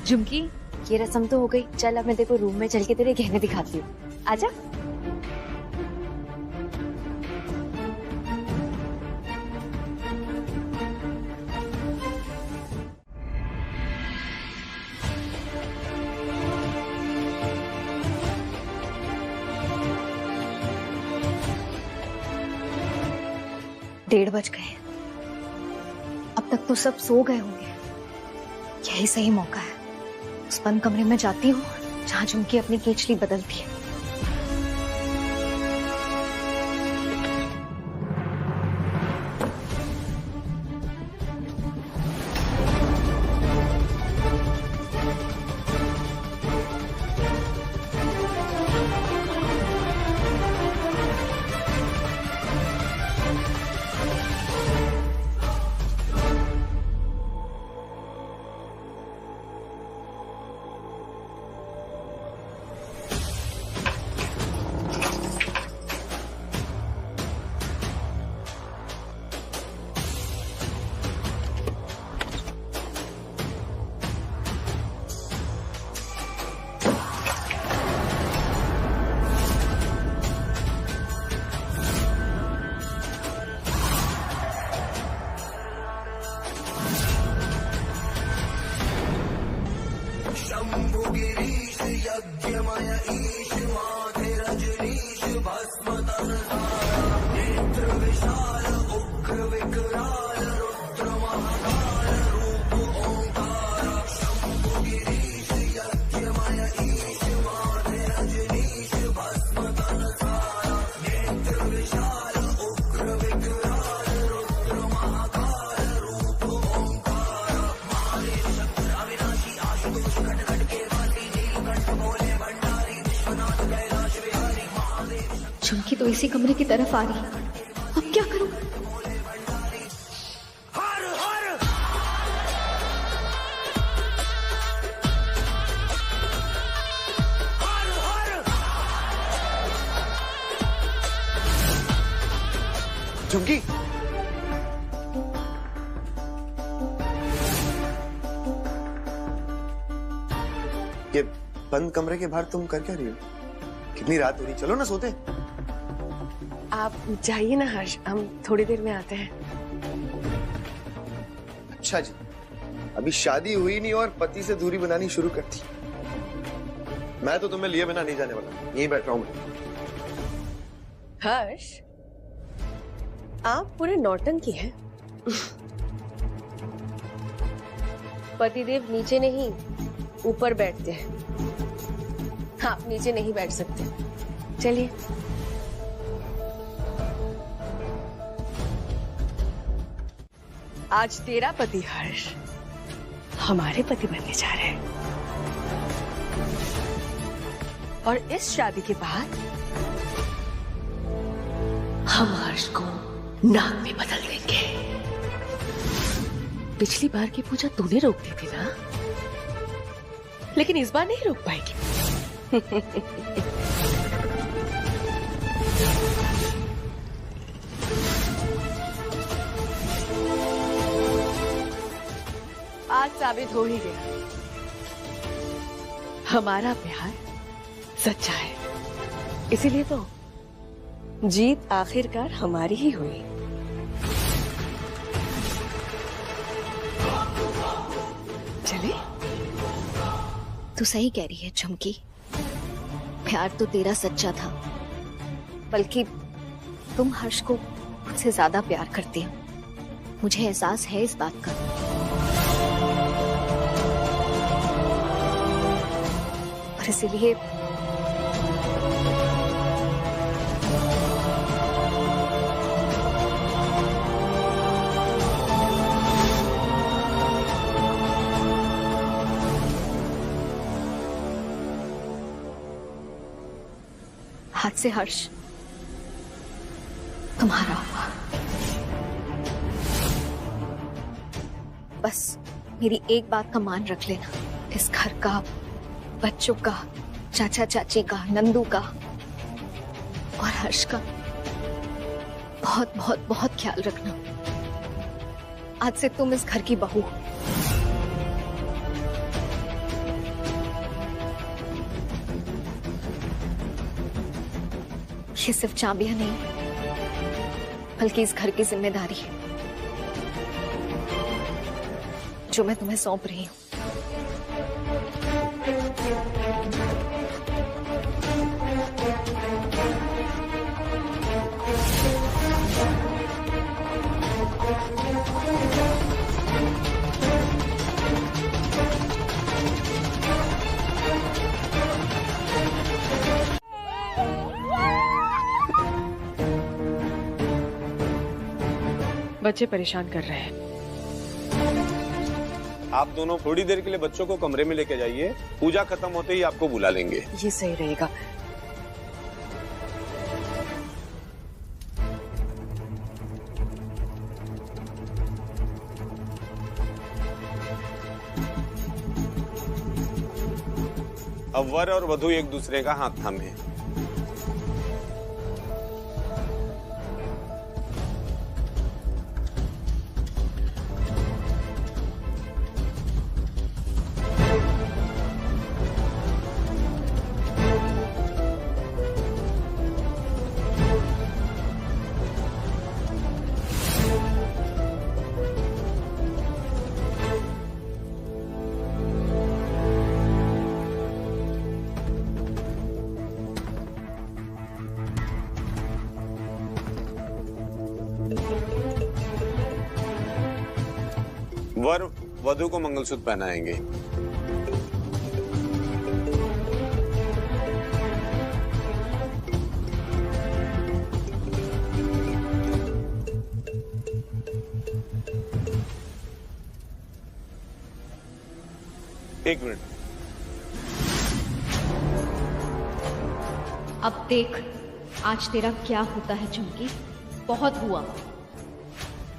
झुमकी, ये रस्म तो हो गई। चल अब मैं तेरे को रूम में चल के तेरे गहने दिखाती हूँ। आजा। डेढ़ बज गए, अब तक तो सब सो गए होंगे। यही सही मौका है। उस बंद कमरे में जाती हूँ जहाँ झुमकी अपनी केचली बदलती है। झुमकी तो इसी कमरे की तरफ आ रही है। अब क्या करूं? झुमकी, ये बंद कमरे के बाहर तुम कर क्या रही हो? कितनी रात हो रही, चलो ना सोते। आप जाइए ना हर्ष, हम थोड़ी देर में आते हैं। अच्छा जी, अभी शादी हुई नहीं और पति से दूरी बनानी शुरू कर दी। मैं तो तुम्हें लिए बिना नहीं जाने वाला, यहीं बैठ रहा हूं। हर्ष, आप पूरे नौटंकी हैं। पतिदेव नीचे नहीं ऊपर बैठते हैं, आप नीचे नहीं बैठ सकते। चलिए। आज तेरा पति हर्ष हमारे पति बनने जा रहे हैं और इस शादी के बाद हम हर्ष को नाग में बदल देंगे। पिछली बार की पूजा तूने रोक दी थी ना, लेकिन इस बार नहीं रोक पाएगी। आज साबित हो ही गया, हमारा प्यार सच्चा है। इसीलिए तो जीत आखिरकार हमारी ही हुई। चले? तू सही कह रही है झुमकी, प्यार तो तेरा सच्चा था, बल्कि तुम हर्ष को मुझसे ज्यादा प्यार करती हो। मुझे एहसास है इस बात का। और इसीलिए हाथ से हर्ष तुम्हारा हुआ। बस मेरी एक बात का मान रख लेना, इस घर का, बच्चों का, चाचा चाची का, नंदू का और हर्ष का बहुत बहुत बहुत ख्याल रखना। आज से तुम इस घर की बहू हो। ये सिर्फ चाबियां नहीं, बल्कि इस घर की जिम्मेदारी है जो मैं तुम्हें सौंप रही हूं। बच्चे परेशान कर रहे हैं। आप दोनों थोड़ी देर के लिए बच्चों को कमरे में लेके जाइए, पूजा खत्म होते ही आपको बुला लेंगे। ये सही रहेगा। अब वर और वधू एक दूसरे का हाथ थामे। वर वधू को मंगलसूत्र पहनाएंगे। एक मिनट। अब देख आज तेरा क्या होता है झुमकी, बहुत हुआ।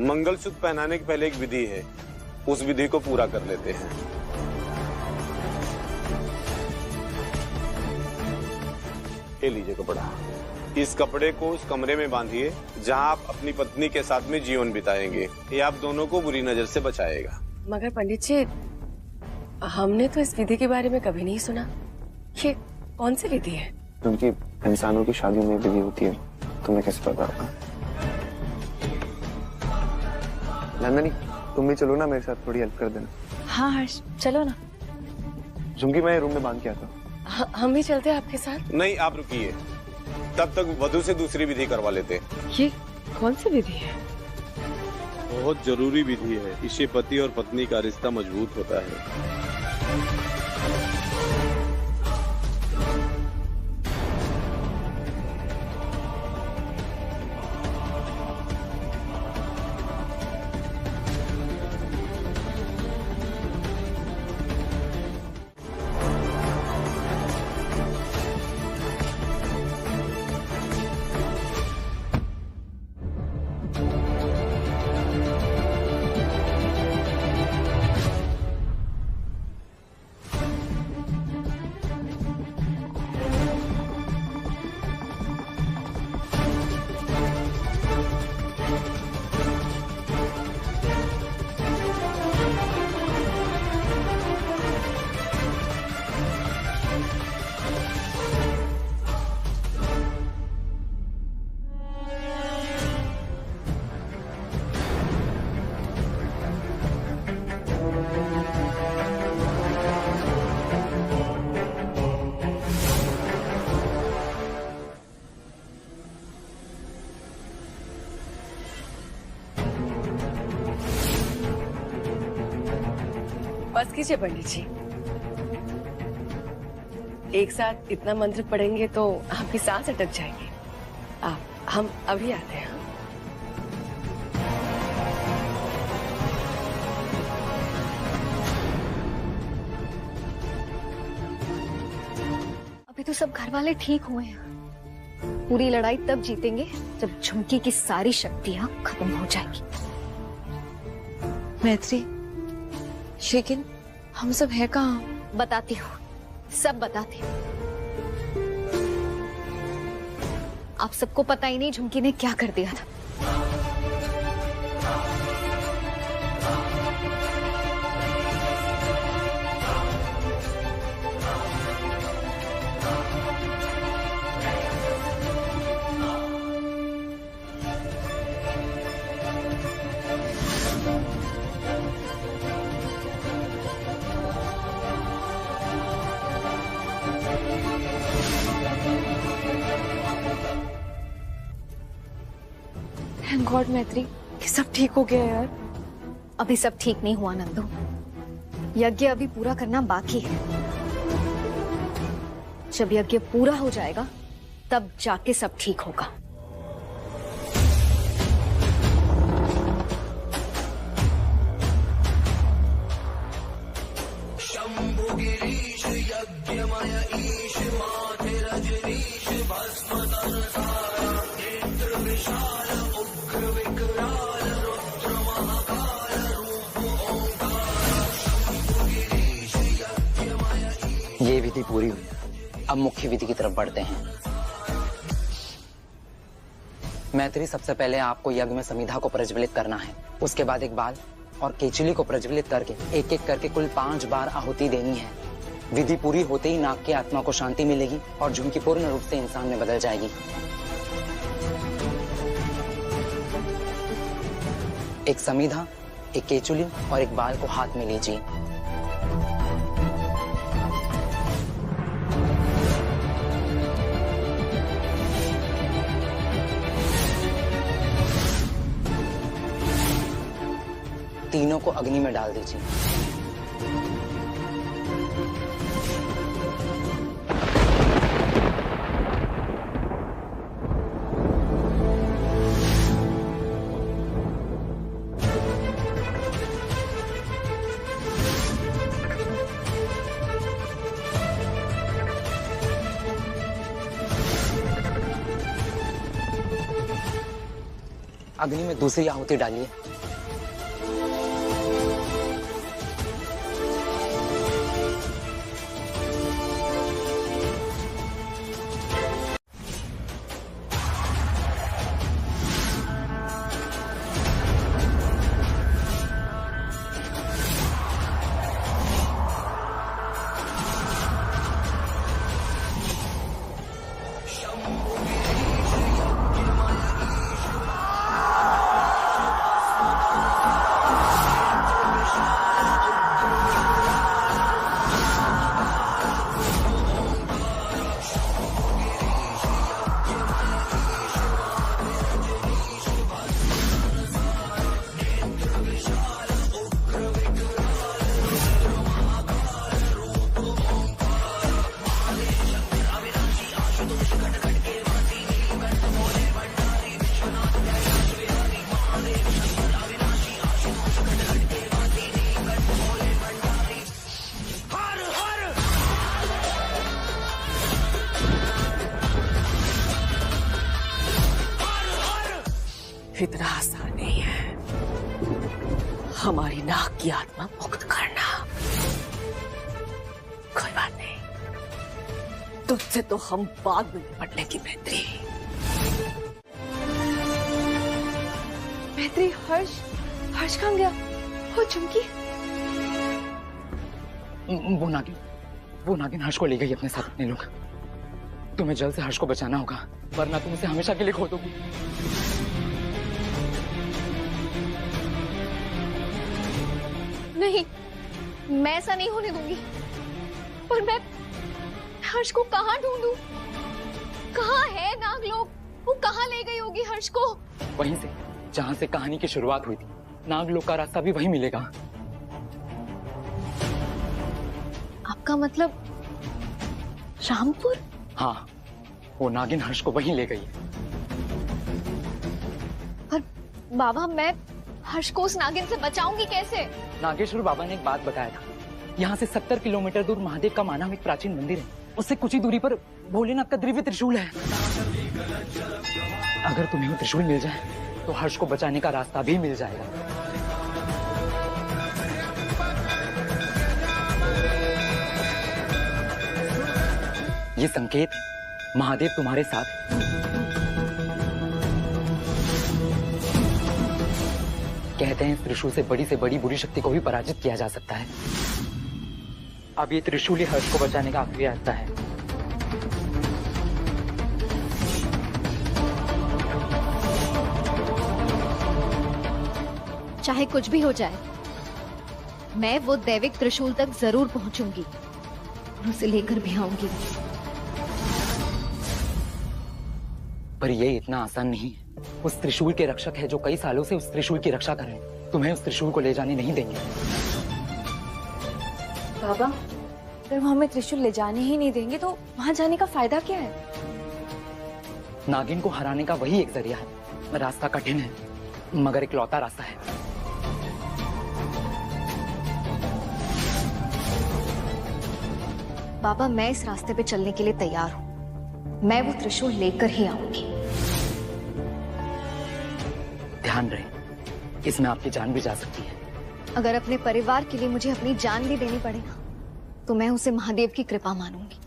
मंगलसूत्र पहनाने के पहले एक विधि है, उस विधि को पूरा कर लेते हैं। ये लीजिए कपड़ा, इस कपड़े को उस कमरे में बांधिए जहां आप अपनी पत्नी के साथ में जीवन बिताएंगे। ये आप दोनों को बुरी नजर से बचाएगा। मगर पंडित जी, हमने तो इस विधि के बारे में कभी नहीं सुना। ये कौन सी विधि है? क्योंकि इंसानों की शादी में विधि होती है, तुम्हें कैसे पता? नंदनी, तुम भी चलो ना मेरे साथ, थोड़ी हेल्प कर देना। हाँ हर्ष, चलो ना। झुमकी मैं रूम में बांध के आता हूँ। हम भी चलते हैं आपके साथ। नहीं, आप रुकिए, तब तक वधू से दूसरी विधि करवा लेते। ये कौन सी विधि है? बहुत जरूरी विधि है, इससे पति और पत्नी का रिश्ता मजबूत होता है। बस कीजिए पंडित जी, एक साथ इतना मंत्र पढ़ेंगे तो आपकी सांस अटक जाएगी। हम अभी आते हैं। अभी तो सब घर वाले ठीक हुए हैं। पूरी लड़ाई तब जीतेंगे जब झुमकी की सारी शक्तियां खत्म हो जाएंगी। मैत्री, लेकिन हम सब है कहाँ? बताती हूँ, सब बताती हूँ। आप सबको पता ही नहीं झुमकी ने क्या कर दिया था। थैंक गॉड मैत्री, ये सब ठीक हो गया यार। अभी सब ठीक नहीं हुआ नंदू, यज्ञ अभी पूरा करना बाकी है। जब यज्ञ पूरा हो जाएगा तब जाके सब ठीक होगा। ये विधि पूरी हुई, अब मुख्य विधि की तरफ बढ़ते हैं। मैत्री, सबसे पहले आपको यज्ञ में समिधा को प्रज्वलित करना है। उसके बाद एक बाल और केचुली को प्रज्वलित करके एक एक करके कुल 5 बार आहुति देनी है। विधि पूरी होते ही नाग की आत्मा को शांति मिलेगी और झुमकी पूर्ण रूप से इंसान में बदल जाएगी। एक समिधा, एक केचुली और एक बाल को हाथ में लीजिए। तीनों को अग्नि में डाल दीजिए। अग्नि में दूसरी आहुति डालिए। इतना आसान नहीं है हमारी नाग की आत्मा मुक्त करना। कोई बात नहीं, तुझसे तो हम बाद में निपट लेंगे मैत्री। मैत्री, हर्ष कहाँ गया? वो झुमकी? वो नागिन हर्ष को ले गई अपने साथ। अपने लोग, तुम्हें जल्द से हर्ष को बचाना होगा, वरना तुम उसे हमेशा के लिए खो दोगी। नहीं, मैं ऐसा नहीं होने दूंगी। पर मैं हर्ष को कहाँ ढूंढूं? कहाँ है नाग लोग? वो कहाँ ले गई होगी हर्ष को? वहीं से जहाँ से कहानी की शुरुआत हुई थी। नाग लोग का रास्ता भी वहीं मिलेगा। का मतलब रामपुर? हाँ, वो नागिन हर्ष को वहीं ले गई है। पर बाबा, मैं हर्ष को उस नागिन से बचाऊंगी कैसे? नागेश्वर बाबा ने एक बात बताया था, यहाँ से 70 किलोमीटर दूर महादेव का माना हुआ एक प्राचीन मंदिर है, उससे कुछ ही दूरी पर भोलेनाथ का दिव्य त्रिशूल है। अगर तुम्हें वो त्रिशूल मिल जाए तो हर्ष को बचाने का रास्ता भी मिल जाएगा। ये संकेत है, महादेव तुम्हारे साथ है। कहते हैं त्रिशूल से बड़ी बुरी शक्ति को भी पराजित किया जा सकता है। अब ये त्रिशूल ही हर्ष को बचाने का आखिरी रास्ता है। चाहे कुछ भी हो जाए, मैं वो दैविक त्रिशूल तक जरूर पहुंचूंगी और उसे लेकर भी आऊंगी। पर ये इतना आसान नहीं है। उस त्रिशूल के रक्षक है जो कई सालों से उस त्रिशूल की रक्षा कर रहे हैं। तुम्हें उस त्रिशूल को ले जाने नहीं देंगे। बाबा, अगर वो हमें त्रिशूल ले जाने ही नहीं देंगे तो वहां जाने का फायदा क्या है? नागिन को हराने का वही एक जरिया है। रास्ता कठिन है, मगर इकलौता रास्ता है। बाबा, मैं इस रास्ते पे चलने के लिए तैयार हूँ। मैं वो त्रिशूल लेकर ही आऊंगी। ध्यान रहे, इसमें आपकी जान भी जा सकती है। अगर अपने परिवार के लिए मुझे अपनी जान भी देनी पड़े ना, तो मैं उसे महादेव की कृपा मानूंगी।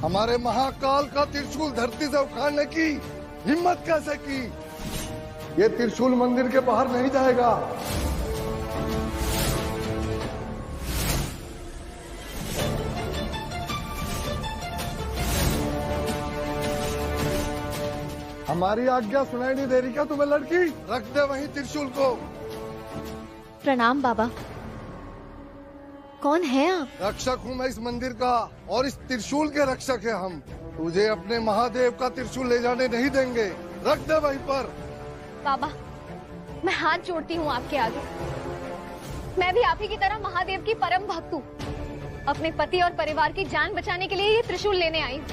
हमारे महाकाल का त्रिशूल धरती से उखाड़ने की हिम्मत कैसे की? ये त्रिशूल मंदिर के बाहर नहीं जाएगा। हमारी आज्ञा सुनाई नहीं दे रही क्या तुम्हें लड़की? रख दे वहीं त्रिशूल को। प्रणाम बाबा। कौन है आप? रक्षक हूँ मैं इस मंदिर का, और इस त्रिशूल के रक्षक है हम। तुझे अपने महादेव का त्रिशूल ले जाने नहीं देंगे। रख दे वहीं पर। बाबा, मैं हाथ जोड़ती हूँ आपके आगे। मैं भी आप ही की तरह महादेव की परम भक्त हूँ। अपने पति और परिवार की जान बचाने के लिए ये त्रिशूल लेने आई हूँ।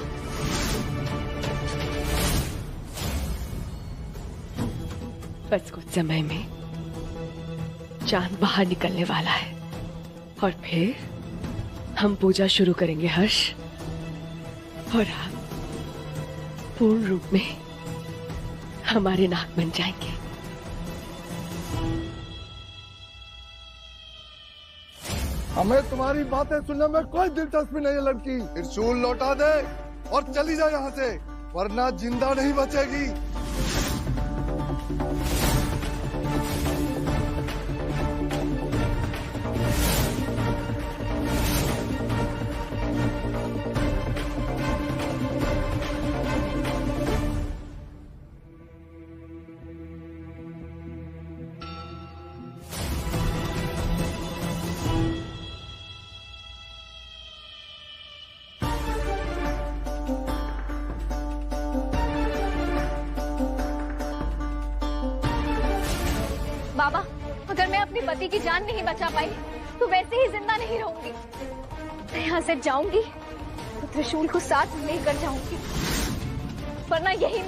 बस कुछ समय में चांद बाहर निकलने वाला है और फिर हम पूजा शुरू करेंगे हर्ष, और आप पूर्ण रूप में हमारे नाग बन जाएंगे। हमें तुम्हारी बातें सुनने में कोई दिलचस्पी नहीं है लड़की। त्रिशूल लौटा दे और चली जा यहाँ से, वरना जिंदा नहीं बचेगी। बाबा, अगर मैं अपने पति की जान नहीं बचा पाई तो वैसे ही जिंदा नहीं रहूंगी। मैं यहाँ से जाऊंगी तो त्रिशूल को साथ लेकर जाऊंगी, वरना यही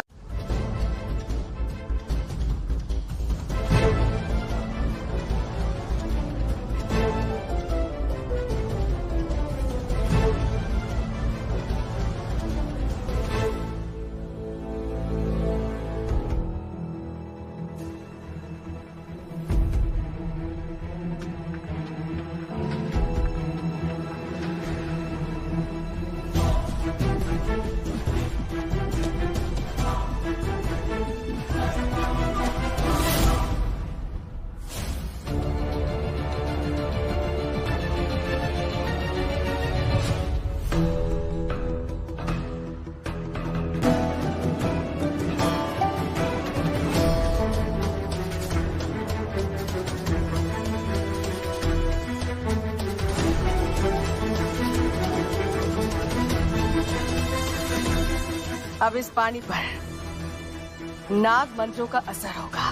अब इस पानी पर नाग मंत्रों का असर होगा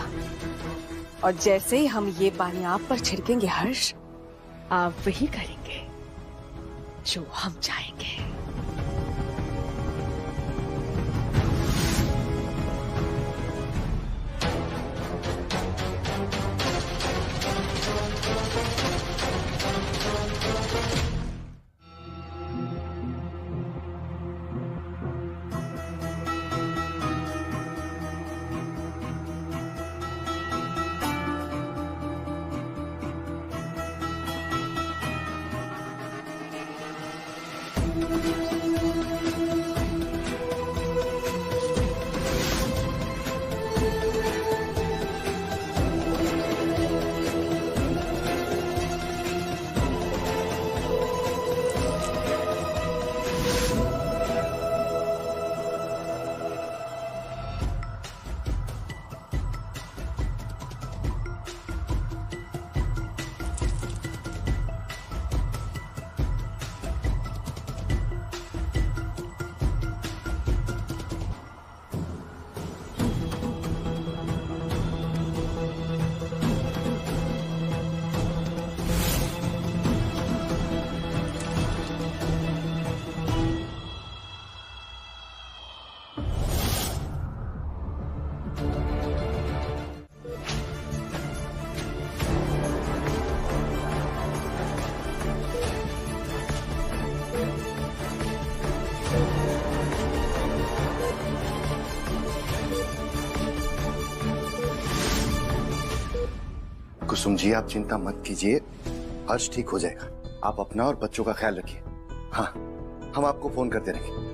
और जैसे ही हम ये पानी आप पर छिड़केंगे हर्ष, आप वही करेंगे जो हम चाहेंगे। कुसुम जी, आप चिंता मत कीजिए, हर्ष ठीक हो जाएगा। आप अपना और बच्चों का ख्याल रखिए। हाँ, हम आपको फोन करते रहेंगे।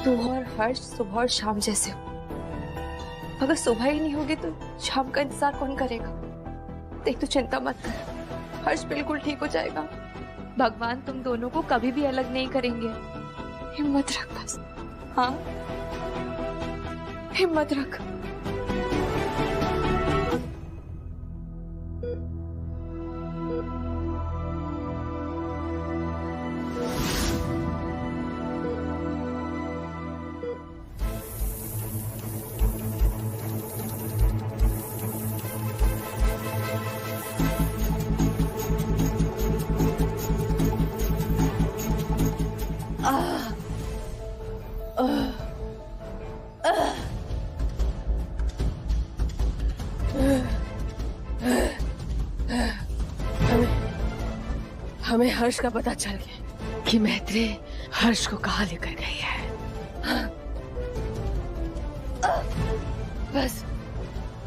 तू और हर्ष सुबह और शाम जैसे हो। अगर सुबह ही नहीं होगी तो शाम का इंतजार कौन करेगा? देख, तू चिंता मत कर, हर्ष बिल्कुल ठीक हो जाएगा। भगवान तुम दोनों को कभी भी अलग नहीं करेंगे। हिम्मत रख बस। हाँ, हिम्मत रख। हमें हर्ष का पता चल गया कि मैत्री हर्ष को कहाँ लेकर गई है। बस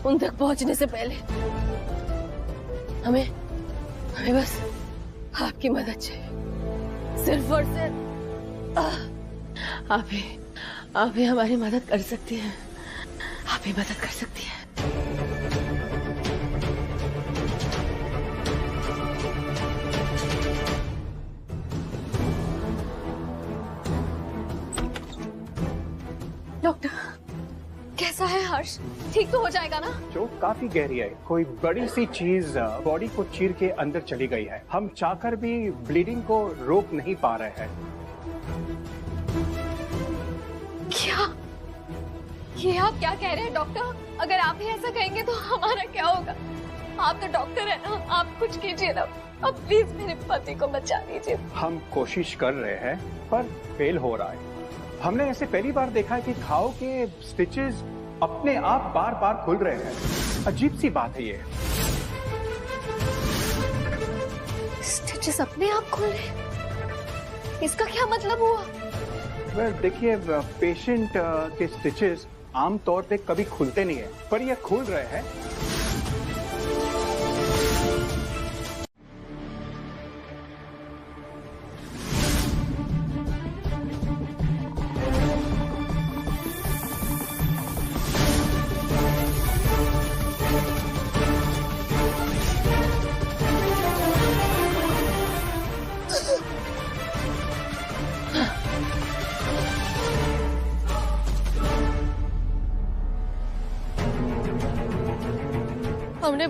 उन तक पहुंचने से पहले हमें बस आपकी मदद चाहिए, सिर्फ और सिर्फ आप ही हमारी मदद कर सकती हैं। आप ही मदद कर सकती हैं। डॉक्टर, कैसा है हर्ष? ठीक तो हो जाएगा ना? चोट काफी गहरी है, कोई बड़ी सी चीज बॉडी को चीर के अंदर चली गई है। हम चाहकर भी ब्लीडिंग को रोक नहीं पा रहे हैं। क्या? ये आप क्या कह रहे हैं डॉक्टर? अगर आप ही ऐसा कहेंगे तो हमारा क्या होगा? आप तो डॉक्टर है ना, आप कुछ कीजिए ना। अब प्लीज मेरे पति को बचा लीजिए। हम कोशिश कर रहे हैं पर फेल हो रहा है। हमने ऐसे पहली बार देखा है कि घाव के स्टिचेस अपने आप बार बार खुल रहे हैं। अजीब सी बात है ये। स्टिचेस अपने आप खुल रहे? इसका क्या मतलब हुआ? देखिए, पेशेंट के स्टिचेस आमतौर पे कभी खुलते नहीं है, पर ये खुल रहे हैं।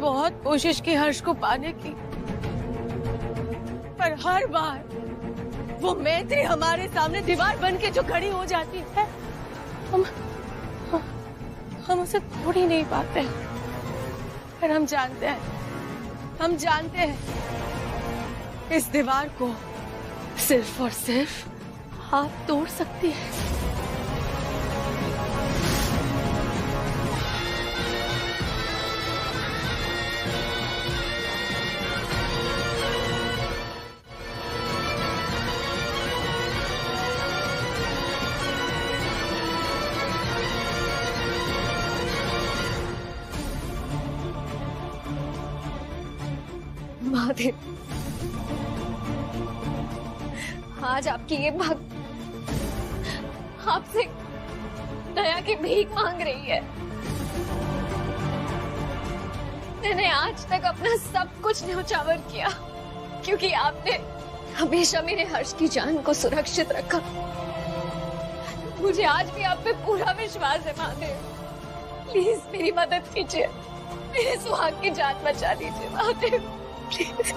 बहुत कोशिश की हर्ष को पाने की, पर हर बार वो मैत्री हमारे सामने दीवार बन के जो खड़ी हो जाती है, हम उसे तोड़ ही नहीं पाते। पर हम जानते हैं इस दीवार को सिर्फ और सिर्फ आप तोड़ सकती है। महादेव, आज आपकी ये भक्त आपसे दया की भीख मांग रही है। मैंने आज तक अपना सब कुछ न्यौछावर किया क्योंकि आपने हमेशा मेरे हर्ष की जान को सुरक्षित रखा। मुझे आज भी आप पे पूरा विश्वास है महादेव। प्लीज मेरी मदद कीजिए, मेरे सुहाग की जान बचा लीजिए महादेव, प्लीज।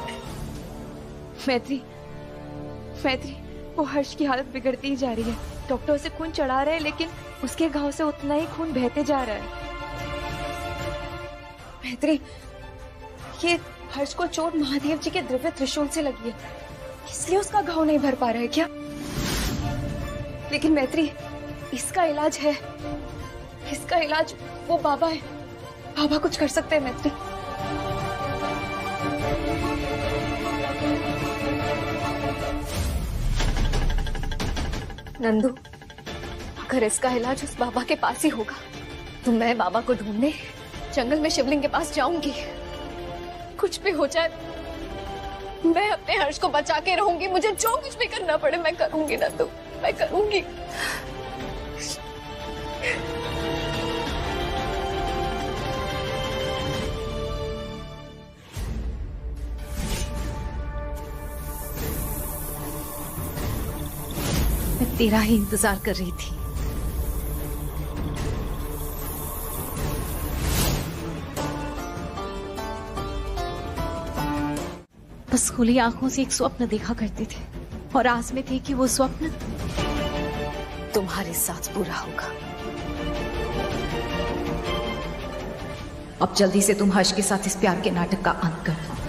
मैत्री, वो हर्ष की हालत बिगड़ती ही जा रही है। डॉक्टर उसे खून चढ़ा रहे हैं लेकिन उसके घाव से उतना ही खून बहते जा रहा है। मैत्री, ये हर्ष को चोट महादेव जी के दिव्य त्रिशूल से लगी है, इसलिए उसका घाव नहीं भर पा रहा है क्या? लेकिन मैत्री, इसका इलाज है, इसका इलाज वो बाबा है। बाबा कुछ कर सकते हैं मैत्री। नंदू, अगर इसका इलाज उस बाबा के पास ही होगा तो मैं बाबा को ढूंढने जंगल में शिवलिंग के पास जाऊंगी। कुछ भी हो जाए मैं अपने हर्ष को बचा के रहूंगी। मुझे जो कुछ भी करना पड़े मैं करूंगी नंदू, मैं करूंगी। मैं तेरा ही इंतजार कर रही थी। बस खुली आंखों से एक स्वप्न देखा करते थे और आस में थे कि वो स्वप्न तुम्हारे साथ पूरा होगा। अब जल्दी से तुम हर्ष के साथ इस प्यार के नाटक का अंत कर दो।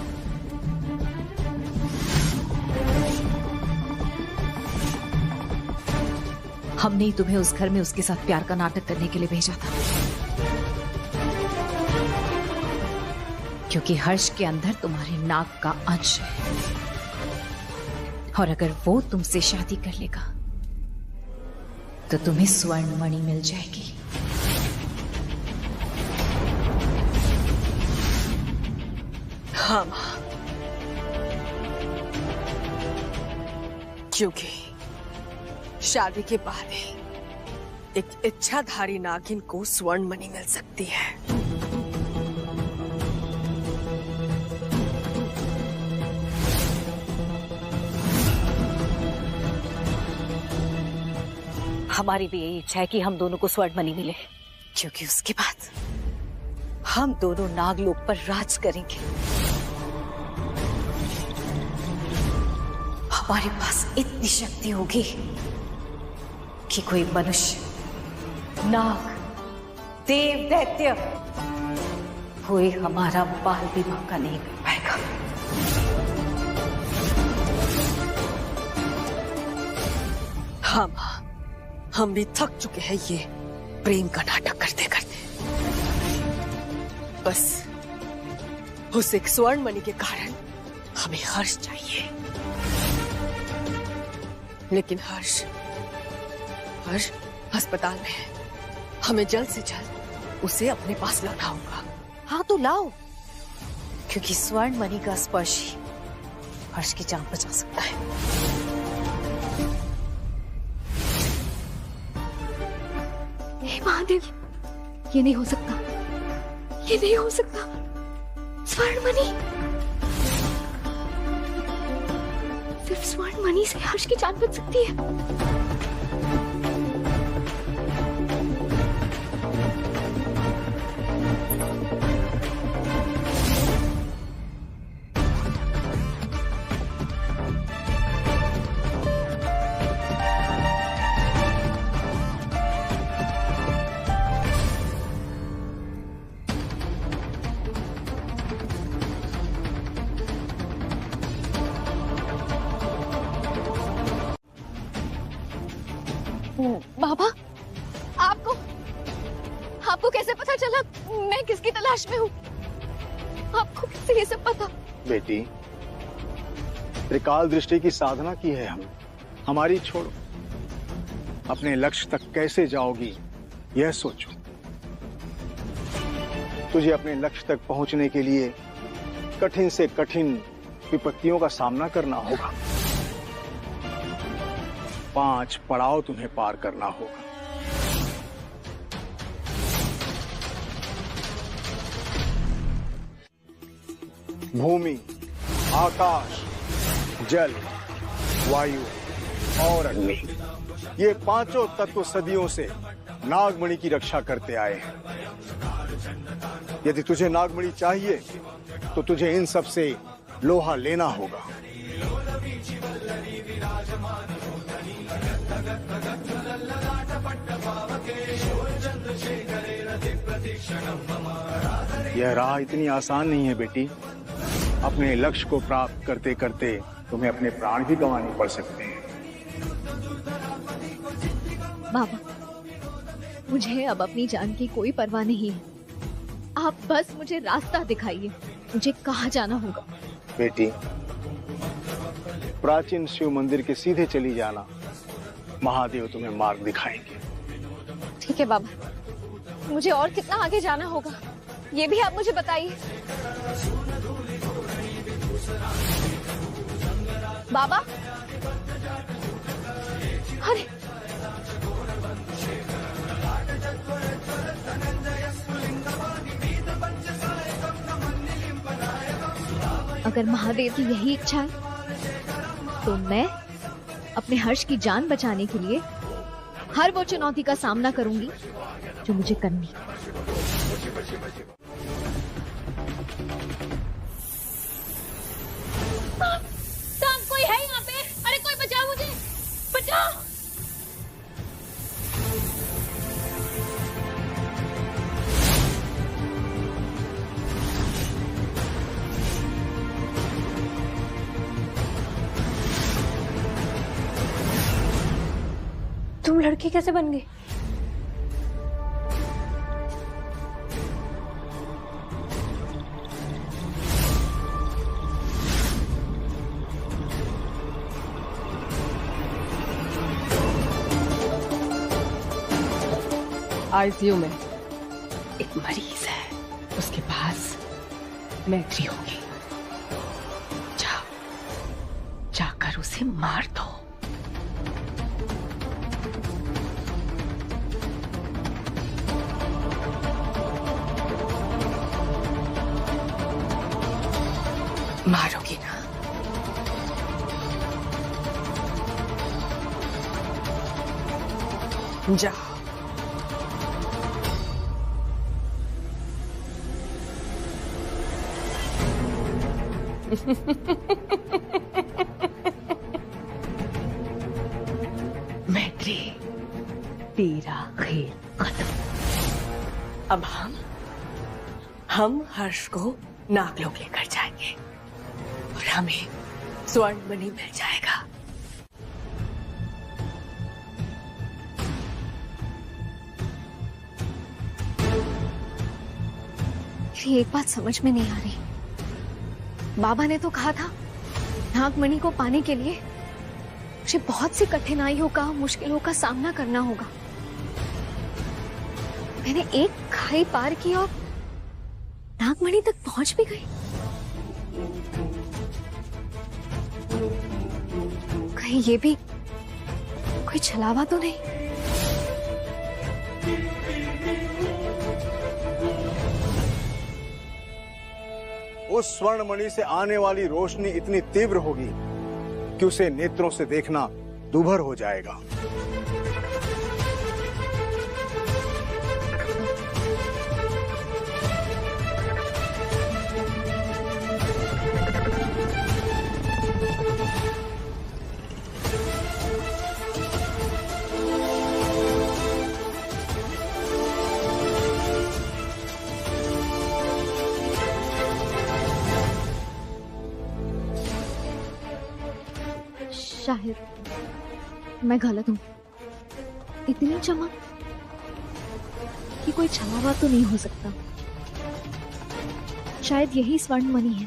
हमने ही तुम्हें उस घर में उसके साथ प्यार का नाटक करने के लिए भेजा था, क्योंकि हर्ष के अंदर तुम्हारे नाक का अंश है और अगर वो तुमसे शादी कर लेगा तो तुम्हें स्वर्ण मणि मिल जाएगी। हाँ मां, क्योंकि शादी के बाद ही एक इच्छाधारी नागिन को स्वर्ण मणि मिल सकती है। हमारी भी यही इच्छा है कि हम दोनों को स्वर्ण मणि मिले, क्योंकि उसके बाद हम दोनों नागलोक पर राज करेंगे। हमारे पास इतनी शक्ति होगी कि कोई मनुष्य, नाग, देव, दैत्य कोई हमारा बाल भी बांका नहीं कर पाएगा। हाँ मां, हम भी थक चुके हैं ये प्रेम का नाटक करते करते। बस उस एक स्वर्ण मणि के कारण हमें हर्ष चाहिए, लेकिन हर्ष अस्पताल में है। हमें जल्द से जल्द उसे अपने पास लाना होगा। हाँ तो लाओ, क्योंकि स्वर्ण मणि का स्पर्श ही हर्ष की जान बचा सकता है। हे महादेव, ये नहीं हो सकता, ये नहीं हो सकता। स्वर्ण मणि, सिर्फ स्वर्ण मणि से हर्ष की जान बच सकती है। बाबा, आपको कैसे पता चला मैं किसकी तलाश में हूँ? आपको कैसे ये सब पता? बेटी, त्रिकाल दृष्टि की साधना की है हमने, हमारी छोड़ो। अपने लक्ष्य तक कैसे जाओगी यह सोचो। तुझे अपने लक्ष्य तक पहुंचने के लिए कठिन से कठिन विपत्तियों का सामना करना होगा। 5 पड़ाव तुम्हें पार करना होगा। भूमि, आकाश, जल, वायु और अग्नि, ये 5 तत्व सदियों से नागमणि की रक्षा करते आए हैं। यदि तुझे नागमणि चाहिए तो तुझे इन सब से लोहा लेना होगा। यह राह इतनी आसान नहीं है बेटी। अपने लक्ष्य को प्राप्त करते करते तुम्हें अपने प्राण भी गंवाने पड़ सकते हैं। बाबा, मुझे अब अपनी जान की कोई परवाह नहीं है। आप बस मुझे रास्ता दिखाइए, मुझे कहाँ जाना होगा। बेटी, प्राचीन शिव मंदिर के सीधे चली जाना, महादेव तुम्हें मार्ग दिखाएंगे। ठीक है बाबा, मुझे और कितना आगे जाना होगा ये भी आप मुझे बताइए। बाबा, अरे अगर महादेव की यही इच्छा है तो मैं अपने हर्ष की जान बचाने के लिए हर वो चुनौती का सामना करूंगी जो मुझे करनी है। कोई है यहाँ पे? अरे कोई बचाओ मुझे, बचाओ। तुम लड़की कैसे बन गई? आईसीयू में एक मरीज है, उसके पास मैत्री होगी। जाकर उसे मार दो। मारोगी ना? जाओ। मैत्री, तेरा खेल खत्म। अब हम हर्ष को नागलोक लेकर जाएंगे और हमें स्वर्ण मणि मिल जाएगा। ये एक बात समझ में नहीं आ रही। बाबा ने तो कहा था नागमणि को पाने के लिए मुझे बहुत सी कठिनाइयों का, मुश्किलों का सामना करना होगा। मैंने एक खाई पार की और नागमणि तक पहुंच भी गई। कहीं ये भी कोई छलावा तो नहीं? उस स्वर्ण मणि से आने वाली रोशनी इतनी तीव्र होगी कि उसे नेत्रों से देखना दूभर हो जाएगा। शायद मैं गलत हूँ। इतनी चमक कि कोई छवा हुआ तो नहीं हो सकता। शायद यही स्वर्ण मणि है।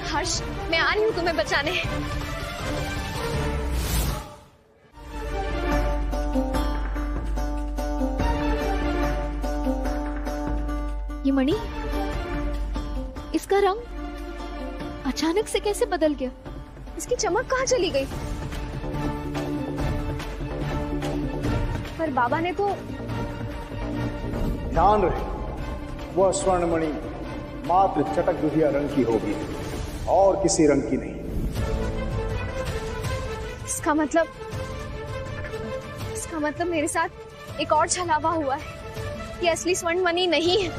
हर्ष, मैं आ रही हूँ तुम्हें बचाने। ये मणि, इसका रंग अचानक से कैसे बदल गया? इसकी चमक कहाँ चली गई? पर बाबा ने तो ध्यान रहे, वह स्वर्णमणि मात्र चटक दुधिया रंग की होगी और किसी रंग की नहीं। इसका मतलब मेरे साथ एक और छलावा हुआ है। ये असली स्वर्ण मणि नहीं है।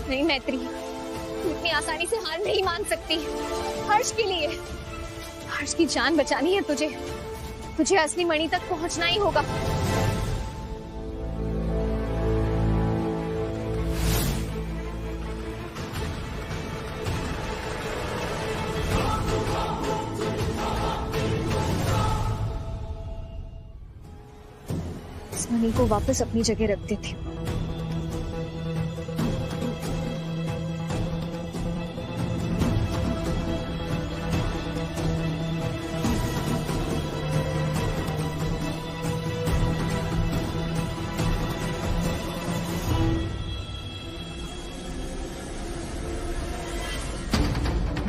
नहीं मैत्री, इतनी आसानी से हार नहीं मान सकती। हर्ष के लिए, हर्ष की जान बचानी है तुझे। तुझे असली मणि तक पहुंचना ही होगा। इस मणि को वापस अपनी जगह रख देती हूँ।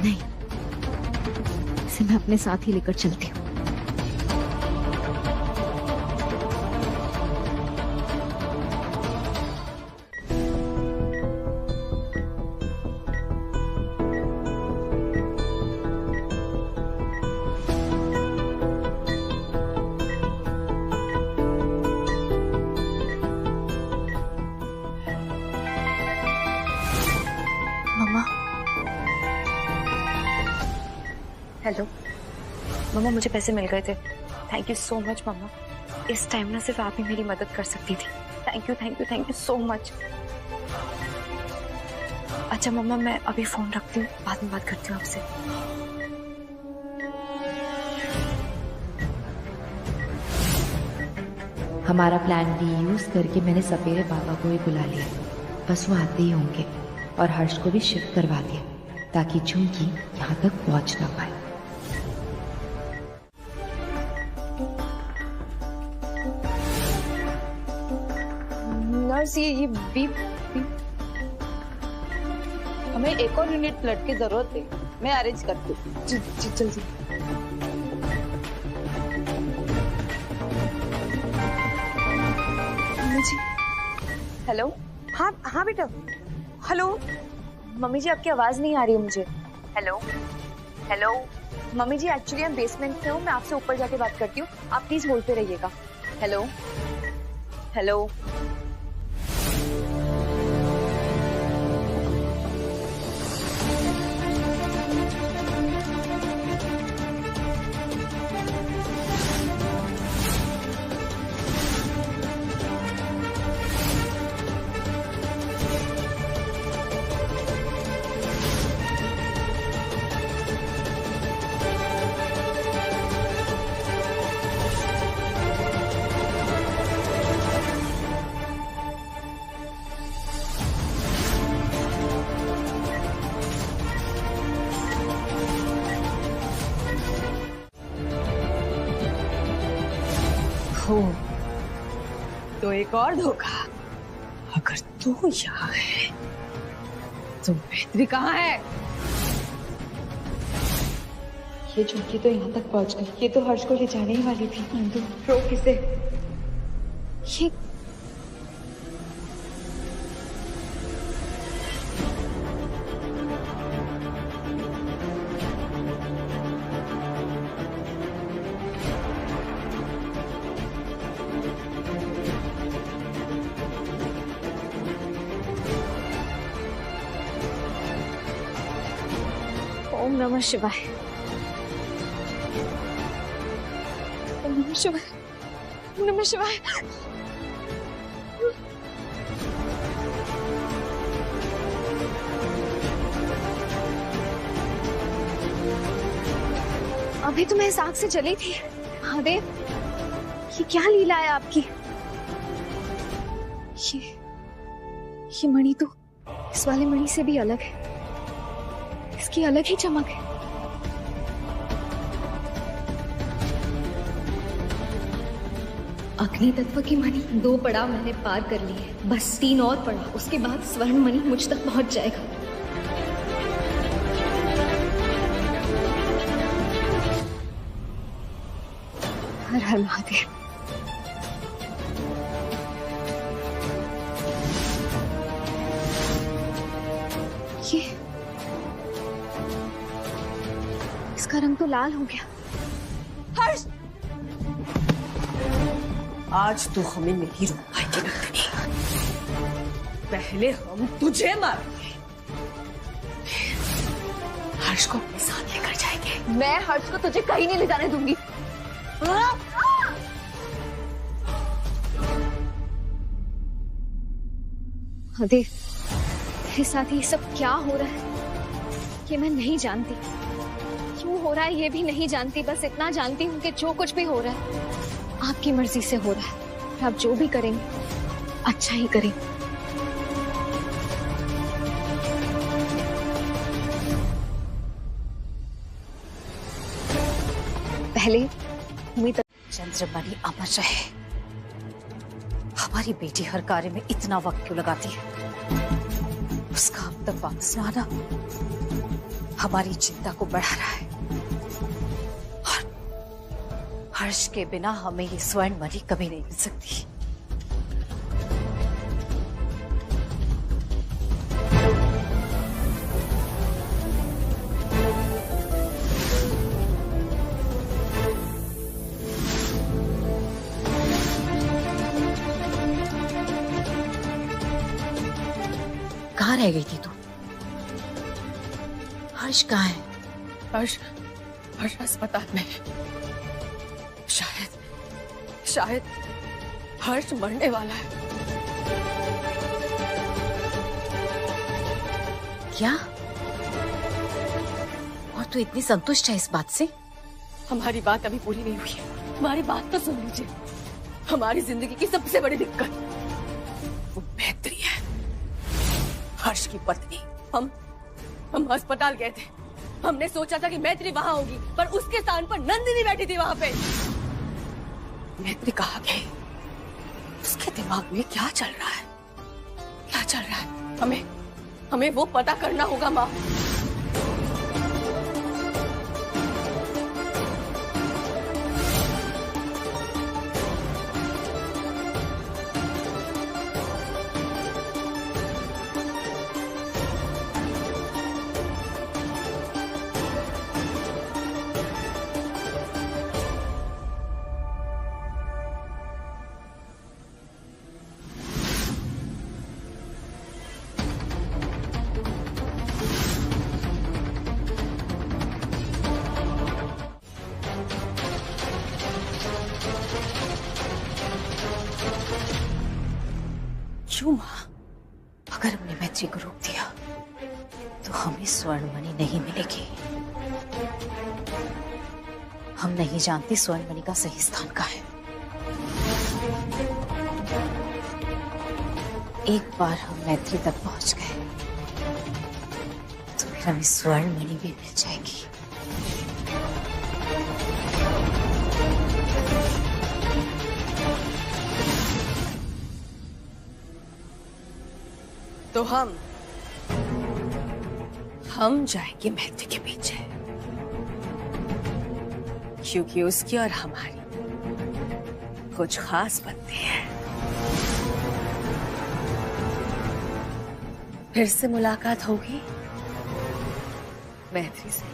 नहीं, इसे मैं अपने साथ ही लेकर चलती हूँ। मम्मा, हेलो मम्मा, मुझे पैसे मिल गए थे। थैंक यू सो मच मम्मा। इस टाइम ना सिर्फ आप ही मेरी मदद कर सकती थी। Thank you thank you thank you so much. अच्छा मम्मा, मैं अभी फोन रखती हूँ, बाद में बात करती हूँ आपसे। हमारा प्लान बी यूज करके मैंने सपेरे पापा को ही बुला लिया। बस वो आते ही होंगे और हर्ष को भी शिफ्ट करवा दिया ताकि झुमकी यहाँ तक पहुंच ना पाए। नर्स, ये बीप हमें एक और यूनिट ब्लड की जरूरत है। मैं अरेंज करती हूँ। जी जी जल्दी। मम्मी जी, हेलो। हाँ हाँ बेटा, हेलो। मम्मी जी, आपकी आवाज नहीं आ रही है मुझे। हेलो हेलो मम्मी जी, एक्चुअली मैं बेसमेंट में हूँ। मैं आपसे ऊपर जाके बात करती हूँ। आप प्लीज होल्ड पे रहिएगा। Hello hello. तो एक और धोखा। अगर तू यहाँ है तो मैत्री कहाँ है? ये झुमकी तो यहाँ तक पहुँच गई। ये तो हर्ष को ले जाने ही वाली थी। रोक किसे? ये ओम नमः शिवाय। ओम नमः शिवाय। ओम नमः शिवाय। अभी तो मैं इस आग से जली थी। महादेव, ये क्या लीला है आपकी? ये मणि तो इस वाले मणि से भी अलग है, इसकी अलग ही चमक है। अग्नि तत्व की मणि 2 पड़ाव मैंने पार कर लिए, बस 3 और पड़ाव, उसके बाद स्वर्ण मणि मुझ तक पहुंच जाएगा। हर हर महादेव। ये इसका रंग तो लाल हो गया। हर्ष, आज तो हमें नहीं रोक पाएंगे नंदिनी। पहले हम तुझे मारेंगे, हर्ष को अपने साथ लेकर जाएंगे। मैं हर्ष को तुझे कहीं नहीं ले जाने दूंगी। महादेव, मेरे साथ ये सब क्या हो रहा है ये मैं नहीं जानती, क्यों हो रहा है ये भी नहीं जानती। बस इतना जानती हूँ कि जो कुछ भी हो रहा है आपकी मर्जी से हो रहा है। आप जो भी करेंगे अच्छा ही करेंगे। पहले चंद्रमणि अमर रहे। हमारी बेटी हर कार्य में इतना वक्त क्यों लगाती है? उसका अब तक वापस न आना हमारी चिंता को बढ़ा रहा है। और हर्ष के बिना हमें ये स्वर्ण मणि कभी नहीं मिल सकती। कहाँ रह गई थी तू? हर्ष कहाँ है? हर्ष अस्पताल में है। शायद हर्ष मरने वाला है। क्या? और तू इतनी संतुष्ट है इस बात से? हमारी बात अभी पूरी नहीं हुई है, हमारी बात तो सुन लीजिए। हमारी जिंदगी की सबसे बड़ी दिक्कत वो मैत्री है, हर्ष की पत्नी। हम अस्पताल गए थे, हमने सोचा था कि मैत्री वहां होगी, पर उसके स्थान पर नंदिनी बैठी थी वहां पे। मैत्री कहाँ गई? उसके दिमाग में क्या चल रहा है? क्या चल रहा है? हमें वो पता करना होगा माँ। क्यों माँ? अगर हमने मैत्री को रोक दिया तो हमें स्वर्ण मणि नहीं मिलेगी। हम नहीं जानते स्वर्ण मणि का सही स्थान कहाँ है। एक बार हम मैत्री तक पहुंच गए तो फिर हमें स्वर्ण मणि भी मिल जाएगी। तो हम जाएंगे मैत्री के पीछे, क्योंकि उसकी और हमारी कुछ खास बनते हैं। फिर से मुलाकात होगी मैत्री से।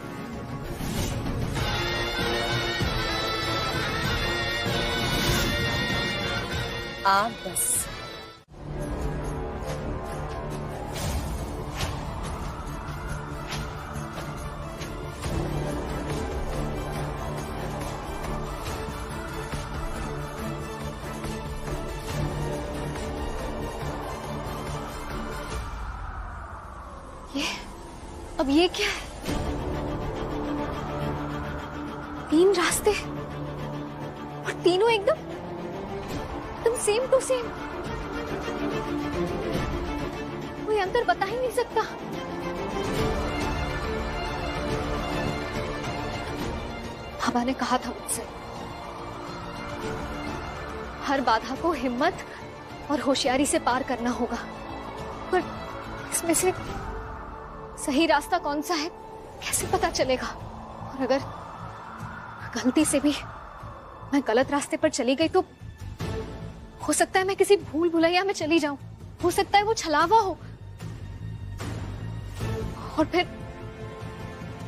आप बस अब ये क्या है? तीन रास्ते और तीनों एकदम सेम टू सेम। कोई अंतर बता ही नहीं सकता। बाबा ने कहा था मुझसे, हर बाधा को हिम्मत और होशियारी से पार करना होगा, पर इसमें से सही रास्ता कौन सा है कैसे पता चलेगा? और अगर गलती से भी मैं गलत रास्ते पर चली गई तो हो सकता है मैं किसी भूल भुलैया में चली जाऊं, हो सकता है वो छलावा हो, और फिर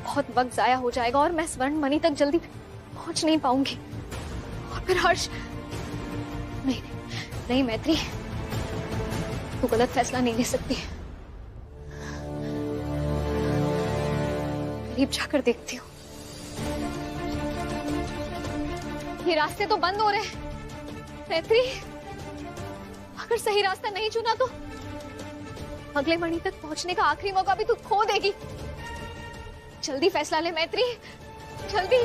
बहुत वक्त जाया हो जाएगा और मैं स्वर्ण मणि तक जल्दी पहुंच नहीं पाऊंगी। और फिर हर्ष, नहीं नहीं मैत्री, तू गलत फैसला नहीं ले सकती। करीब जाकर देखती हूँ। ये रास्ते तो बंद हो रहे हैं मैत्री, अगर सही रास्ता नहीं चुना तो अगले मणि तक पहुंचने का आखिरी मौका भी तू खो देगी। जल्दी फैसला ले मैत्री, जल्दी।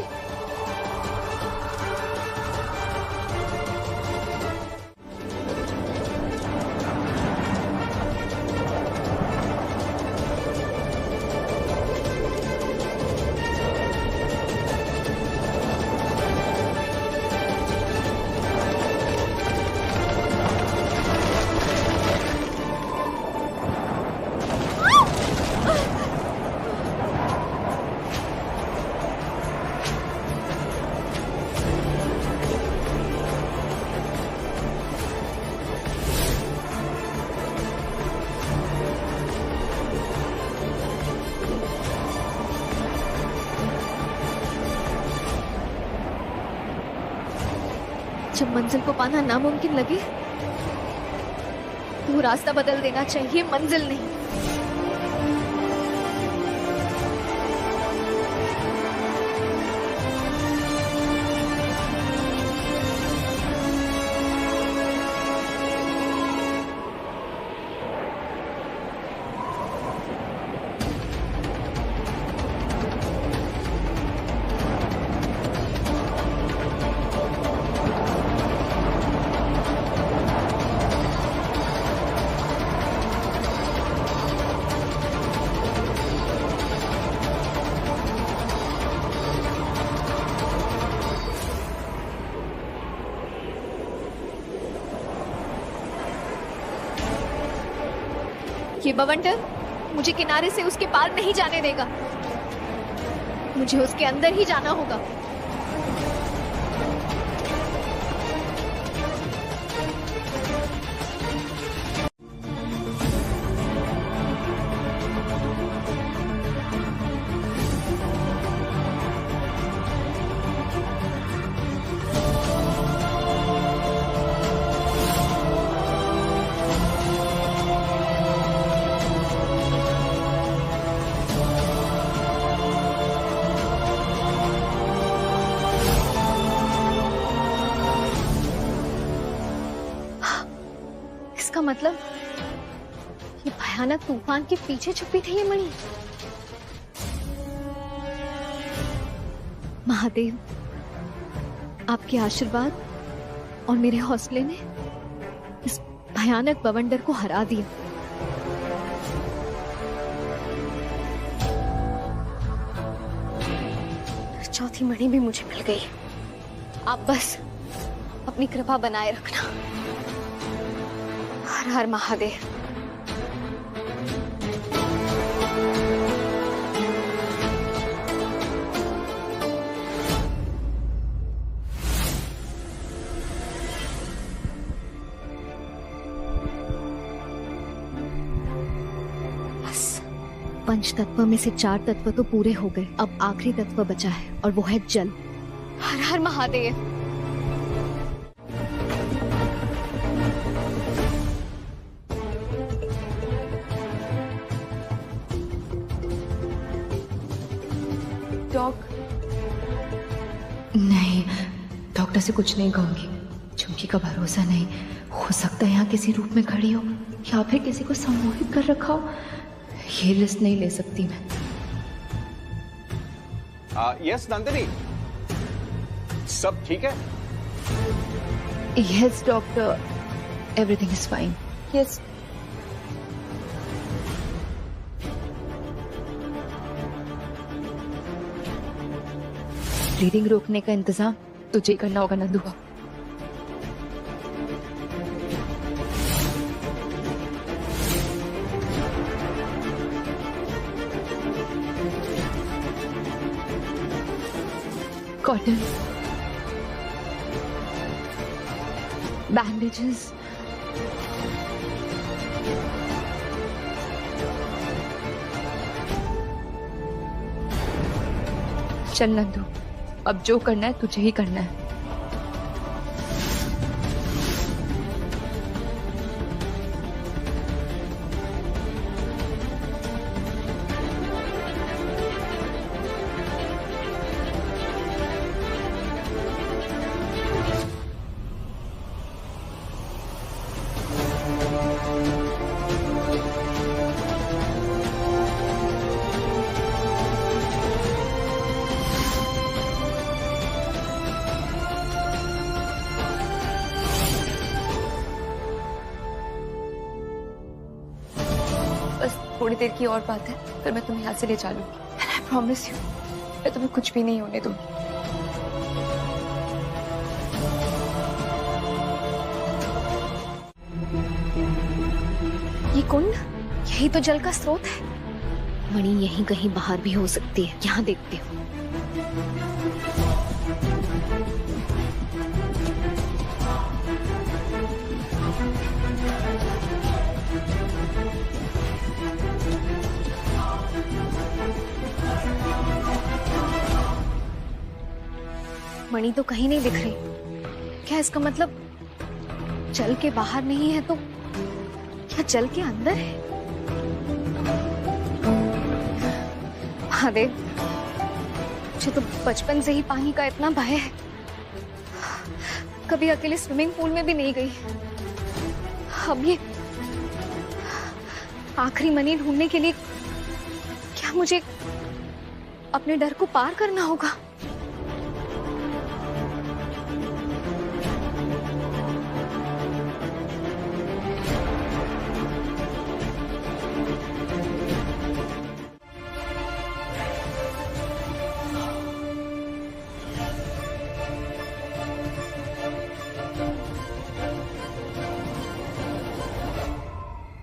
जब मंजिल को पाना नामुमकिन लगे तो रास्ता बदल देना चाहिए, मंजिल नहीं। ये बवंडर मुझे किनारे से उसके पार नहीं जाने देगा, मुझे उसके अंदर ही जाना होगा। इसका मतलब ये भयानक तूफान के पीछे छुपी थी ये मणि। महादेव, आपके आशीर्वाद और मेरे हौसले ने इस भयानक बवंडर को हरा दिया। चौथी मणि भी मुझे मिल गई। आप बस अपनी कृपा बनाए रखना। हर हर महादेव। बस पंच तत्व में से 4 तत्व तो पूरे हो गए, अब आखिरी तत्व बचा है और वो है जल। हर हर महादेव। नहीं, डॉक्टर से कुछ नहीं कहूंगी। झुमकी का भरोसा नहीं, हो सकता है यहाँ किसी रूप में खड़ी हो या फिर किसी को सम्मोहित कर रखा हो। ये रिस्क नहीं ले सकती मैं। यस नंदिनी, सब ठीक है? Yes doctor, everything is fine. Yes. Bleeding रोकने का इंतजाम तुझे ही करना होगा नंदू। कॉटन, बैंडेजेस, चल नंदू, अब जो करना है तुझे ही करना है। बस थोड़ी देर की और बात है, फिर मैं तुम्हें यहाँ से ले जा लूंगी। आई प्रॉमिस यू, मैं तुम्हें कुछ भी नहीं होने दूंगी। ये कुंड, यही तो जल का स्रोत है। मणि यहीं कहीं बाहर भी हो सकती है, यहाँ देखती हूँ। मणि तो कहीं नहीं दिख रही। क्या इसका मतलब जल के बाहर नहीं है तो क्या जल के अंदर है? महादेव, मुझे तो बचपन से ही पानी का इतना भय है, कभी अकेले स्विमिंग पूल में भी नहीं गई। अब ये आखिरी मणि ढूंढने के लिए क्या मुझे अपने डर को पार करना होगा?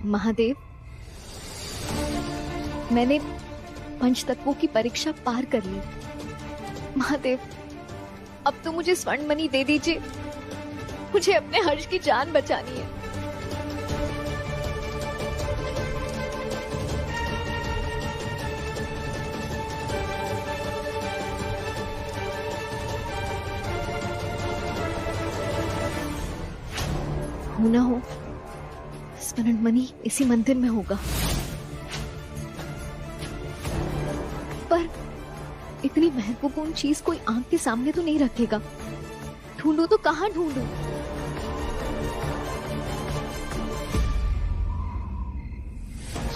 महादेव, मैंने पंच तत्वों की परीक्षा पार कर ली। महादेव, अब तो मुझे स्वर्ण मणि दे दीजिए। मुझे अपने हर्ष की जान बचानी है। हो ना हो, स्वर्ण मणि इसी मंदिर में होगा। पर इतनी महत्वपूर्ण चीज कोई आंख के सामने तो नहीं रखेगा। ढूंढूं तो कहाँ ढूंढूं?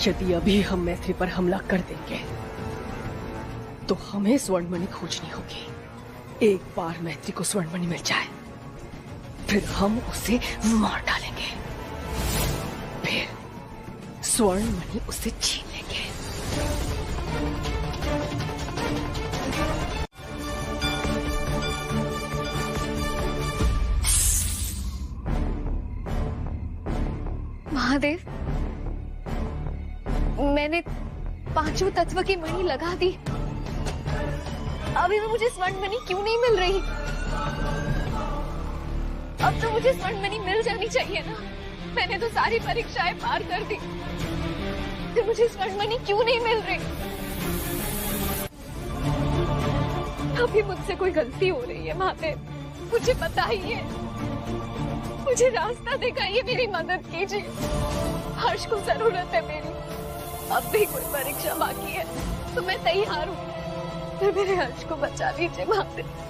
यदि अभी हम मैत्री पर हमला कर देंगे तो हमें स्वर्ण मणि खोजनी होगी। एक बार मैत्री को स्वर्ण मणि मिल जाए फिर हम उसे मार डालेंगे, फिर स्वर्ण मणि उसे छीन लेंगे। महादेव, मैंने पांचों तत्व की मणि लगा दी, अभी भी मुझे स्वर्ण मणि क्यों नहीं मिल रही? अब तो मुझे स्वर्ण मणि मिल जानी चाहिए ना। मैंने तो सारी परीक्षाएं पार कर दी, तो मुझे स्वर्ण मणि क्यों नहीं मिल रही? अभी मुझसे कोई गलती हो रही है महादेव, मुझे बताइए, मुझे रास्ता दिखाइए, मेरी मदद कीजिए। हर्ष को जरूरत है मेरी। अब भी कोई परीक्षा बाकी है तो मैं तैयार हूँ, तो मेरे हर्ष को बचा लीजिए महादेव।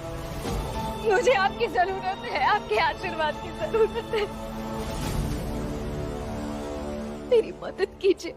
मुझे आपकी जरूरत है, आपके आशीर्वाद की जरूरत है। मेरी मदद कीजिए।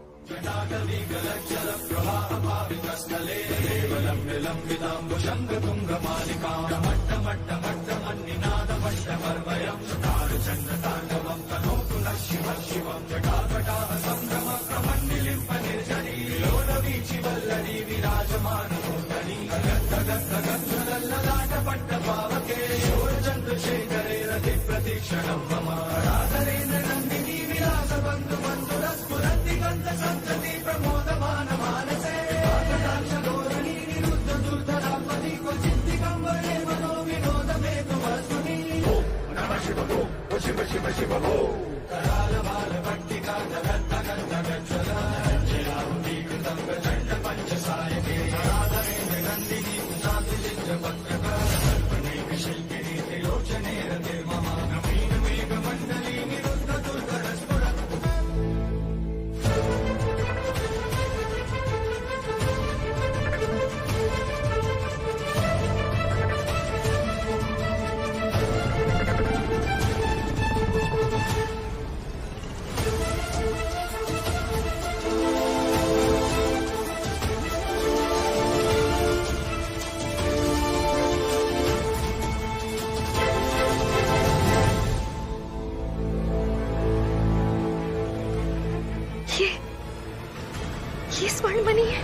ये स्वर्ण मणि है।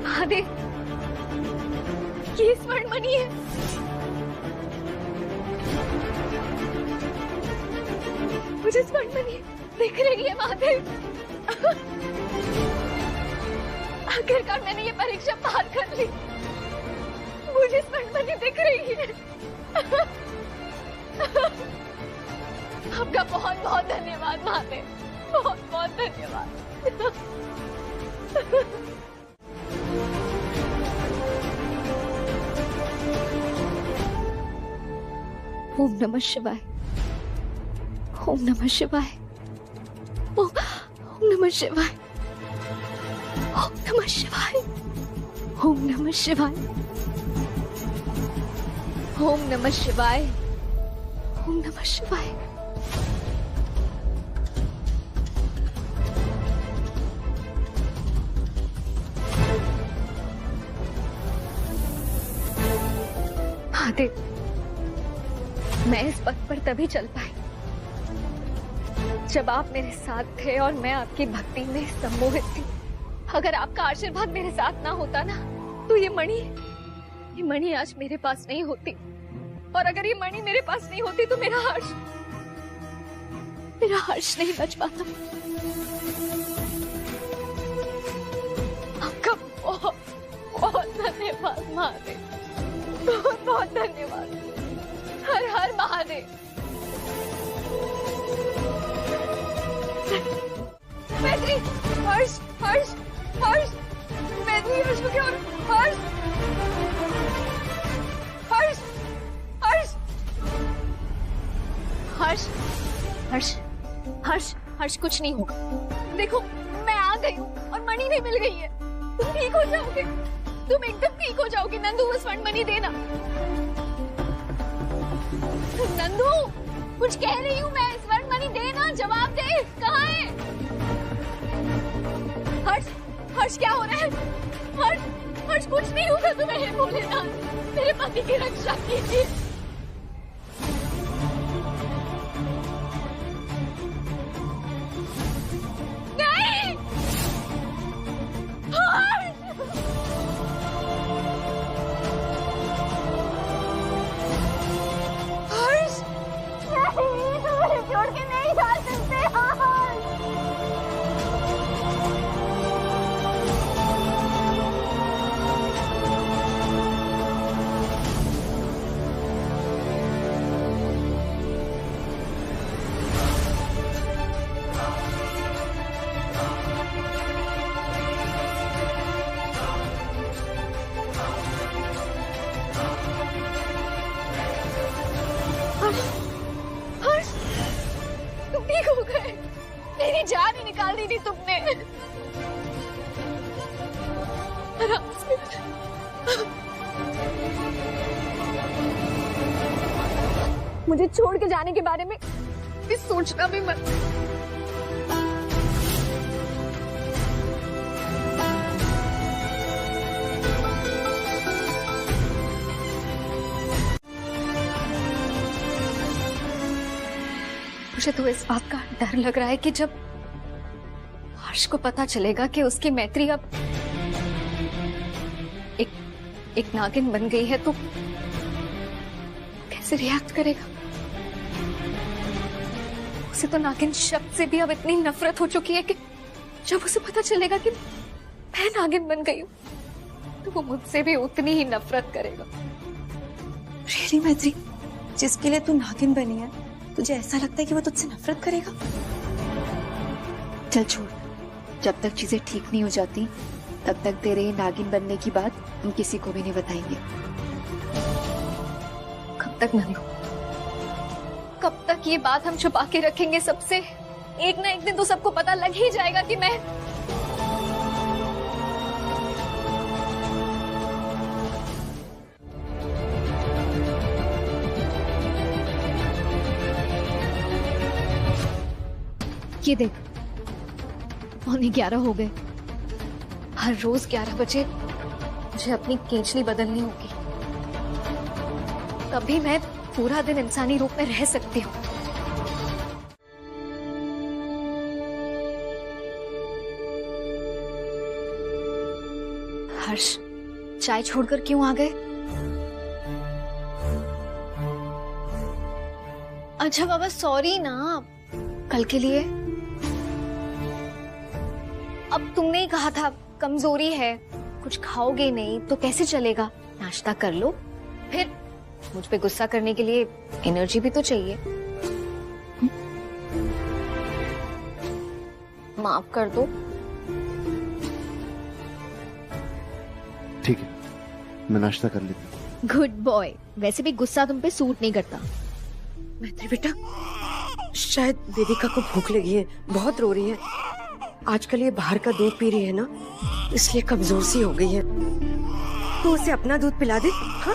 महादेव, ये स्वर्ण मणि है। मुझे स्वर्ण मणि दिख रही है महादेव। आखिरकार मैंने ये परीक्षा पार कर ली। मुझे स्वर्ण मणि दिख रही है। आपका बहुत बहुत धन्यवाद महादेव, बहुत बहुत धन्यवाद। ओम नमः शिवाय, ओम नमः शिवाय, ओम नमः शिवाय, ओम नमः शिवाय, ओम नमः शिवाय, ओम नमः शिवाय, ओम नमः शिवाय। महादेव, मैं इस पथ पर तभी चल पाई जब आप मेरे साथ थे और मैं आपकी भक्ति में सम्मोहित थी। अगर आपका आशीर्वाद मेरे साथ ना होता ना, तो ये मणि आज मेरे पास नहीं होती। और अगर ये मणि मेरे पास नहीं होती तो मेरा हर्ष नहीं बच पाता। आपका बहुत बहुत धन्यवाद महादेव, बहुत बहुत धन्यवाद। हर हर महादेव। मैत्री, हर्ष हर्ष हर्ष, मैत्री हर्ष को क्या हो रहा है? हर्ष हर्ष हर्ष हर्ष हर्ष हर्ष, कुछ नहीं होगा। देखो मैं आ गई हूँ और मणि भी मिल गई है। तुम ठीक हो जाओगे, तुम एकदम ठीक हो जाओगे। नंदू, वो स्वर्ण मणि देना। नंदू, कुछ कह रही हूँ मैं, स्वर्ण मणि देना, जवाब दे। कहाँ है? हर्ष हर्ष, क्या हो रहा है? हर्ष हर्ष, कुछ नहीं होगा तुम्हें। हे भोलेनाथ, मेरे पति की रक्षा कीजिए। नहीं, हर्ष, हर्ष, छोड़ के नहीं जा सकते। हर्ष, तुम ठीक हो गए? मेरी जान ही निकाल दी थी तुमने। आराम से। मुझे छोड़ के जाने के बारे में सोचना भी मत। मुझे तो इस बात का डर लग रहा है कि जब हर्ष को पता चलेगा कि उसकी मैत्री अब एक नागिन बन गई है तो कैसे रिएक्ट करेगा। उसे तो नागिन शब्द से भी अब इतनी नफरत हो चुकी है कि जब उसे पता चलेगा कि मैं नागिन बन गई हूँ तो वो मुझसे भी उतनी ही नफरत करेगा। रेडी मैत्री, जिसके लिए तू नागिन बनी है, तुझे ऐसा लगता है कि वो तुझसे नफरत करेगा? चल छोड़, जब तक चीजें ठीक नहीं हो जाती तब तक तेरे नागिन बनने की बात हम किसी को भी नहीं बताएंगे। कब तक नंदू, कब तक ये बात हम छुपा के रखेंगे सबसे? एक ना एक दिन तो सबको पता लग ही जाएगा कि मैं ये देख 11:15 हो गए। हर रोज 11 बजे मुझे अपनी केंचली बदलनी होगी, तभी मैं पूरा दिन इंसानी रूप में रह सकती हूँ। हर्ष, चाय छोड़कर क्यों आ गए? अच्छा बाबा, सॉरी ना, कल के लिए। अब तुमने ही कहा था कमजोरी है, कुछ खाओगे नहीं तो कैसे चलेगा? नाश्ता कर लो, फिर मुझ पे गुस्सा करने के लिए एनर्जी भी तो चाहिए। माफ कर दो। ठीक है, मैं नाश्ता कर लेती हूँ। Good boy. वैसे भी गुस्सा तुम पे सूट नहीं करता। मैत्री बेटा, शायद वेदिका को भूख लगी है, बहुत रो रही है। आजकल ये बाहर का दूध पी रही है ना, इसलिए कमजोर सी हो गई है। तो उसे अपना दूध पिला दे। हाँ,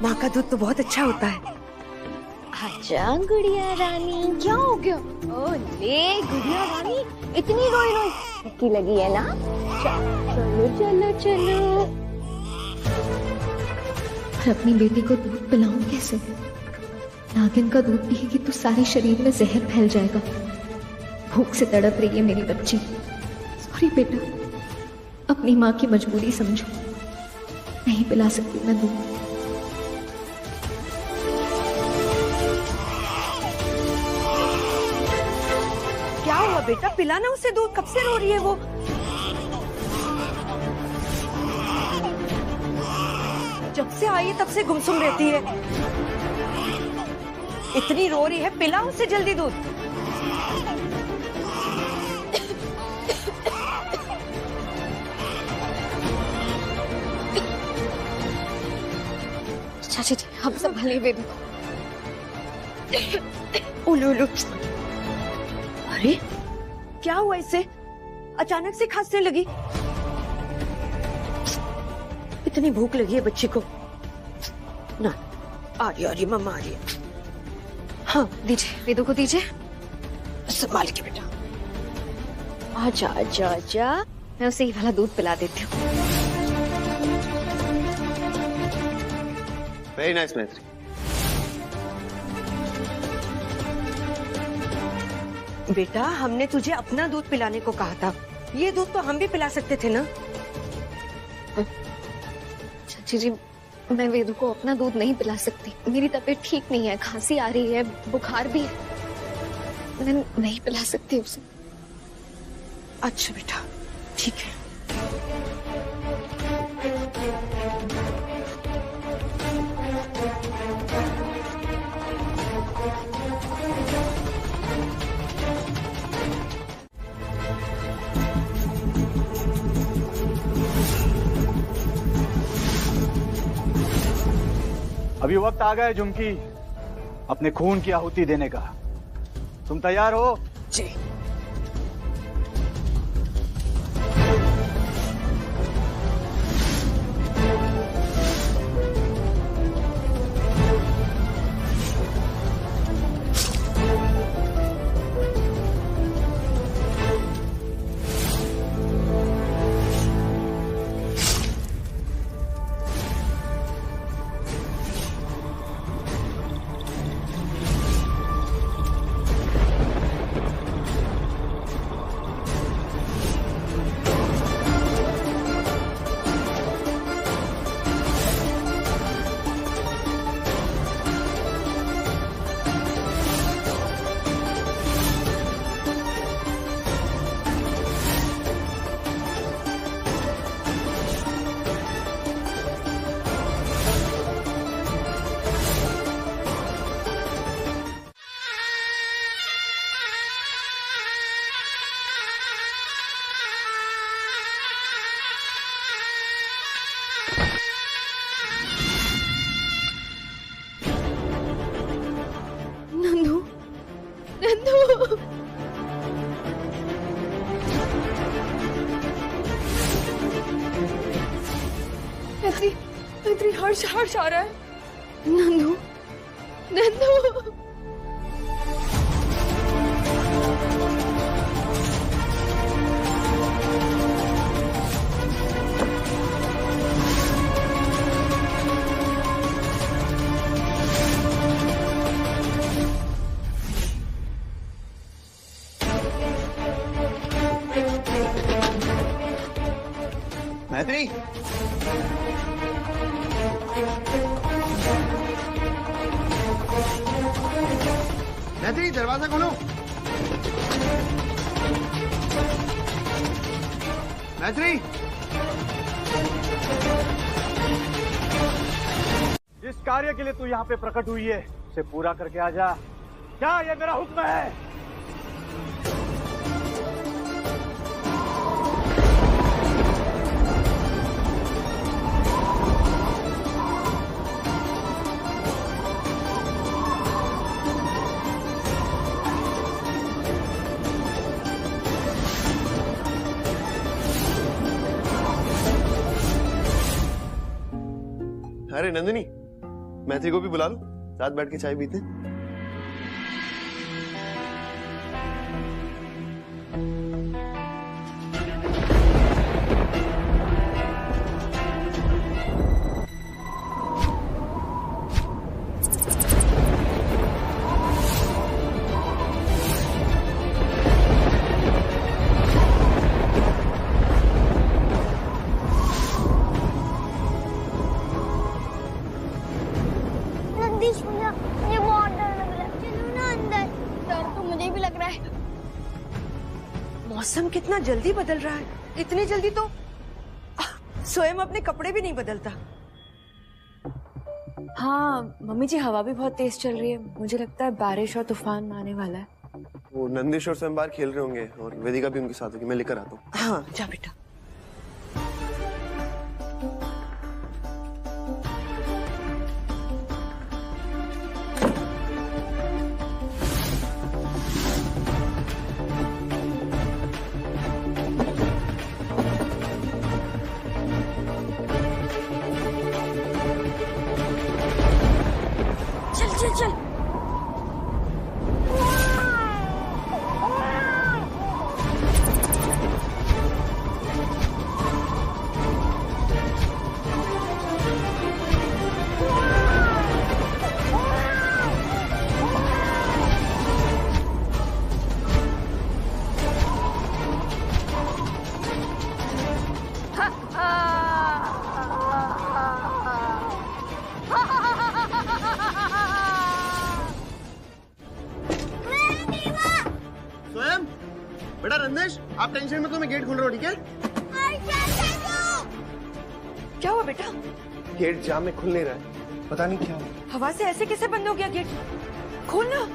माँ का दूध तो बहुत अच्छा होता है। अच्छा गुड़िया रानी, क्या हो गया? ओले गुड़िया रानी, इतनी रोई रोई भूखी लगी है ना? चलो चलो चलो। पर अपनी बेटी को दूध पिलाऊं कैसे? नागिन का दूध पिएगी तो सारे शरीर में जहर फैल जाएगा। भूख से तड़प रही है मेरी बच्ची। सॉरी बेटा, अपनी माँ की मजबूरी समझो, नहीं पिला सकती मैं दूध। क्या हुआ बेटा, पिलाना उसे दूध, कब से रो रही है वो? जब से आई है तब से गुमसुम रहती है। इतनी रो रही है, पिला उसे जल्दी दूध। चाची जी, हम सब भले बेबी को। उलू उलू। अरे क्या हुआ इसे? अचानक से खांसने लगी। इतनी भूख लगी है बच्ची को ना। आ रही मम्मा आ रही है। हाँ दीजिए, वेदू को दीजिए। संभाल के बेटा। आजा आजा आजा, मैं उसे ये वाला दूध पिला देती हूँ। वेरी नाइस मैत्री। बेटा, हमने तुझे अपना दूध पिलाने को कहा था। ये दूध तो हम भी पिला सकते थे ना। चाची जी, मैं वेदू को अपना दूध नहीं पिला सकती। मेरी तबीयत ठीक नहीं है, खांसी आ रही है, बुखार भी है, मैं नहीं पिला सकती उसे। अच्छा बेटा, ठीक है। अभी वक्त आ गया झुमकी अपने खून की आहुति देने का। तुम तैयार हो? जी। मैत्री, हर्ष आ रहा है। नंदू, नंदू। मैत्री, मैत्री दरवाजा खोलो। मैत्री, जिस कार्य के लिए तू यहाँ पे प्रकट हुई है उसे पूरा करके आ जा। क्या ये मेरा हुक्म है? अरे नंदिनी, मैत्री को भी बुला लो, साथ बैठ के चाय पीते। मुझे बहुत डर लग रहा है। चलो ना अंदर। डर तो मुझे भी लग रहा है। मौसम कितना जल्दी बदल रहा है। इतनी जल्दी तो स्वयं अपने कपड़े भी नहीं बदलता। हाँ मम्मी जी, हवा भी बहुत तेज चल रही है। मुझे लगता है बारिश और तूफान आने वाला है। वो नंदिश और स्वयं बाहर खेल रहे होंगे और वेदिका भी उनके साथ होगी। मैं लेकर आता हूँ। हाँ जा बेटा। चल। बेटा रंदेश, आप टेंशन में, तो मैं गेट खोल रहा हूँ, ठीक है? क्या हुआ बेटा? गेट जाम में खुल नहीं रहा है, पता नहीं क्या हुआ। हवा से ऐसे कैसे बंद हो गया गेट? खोलना।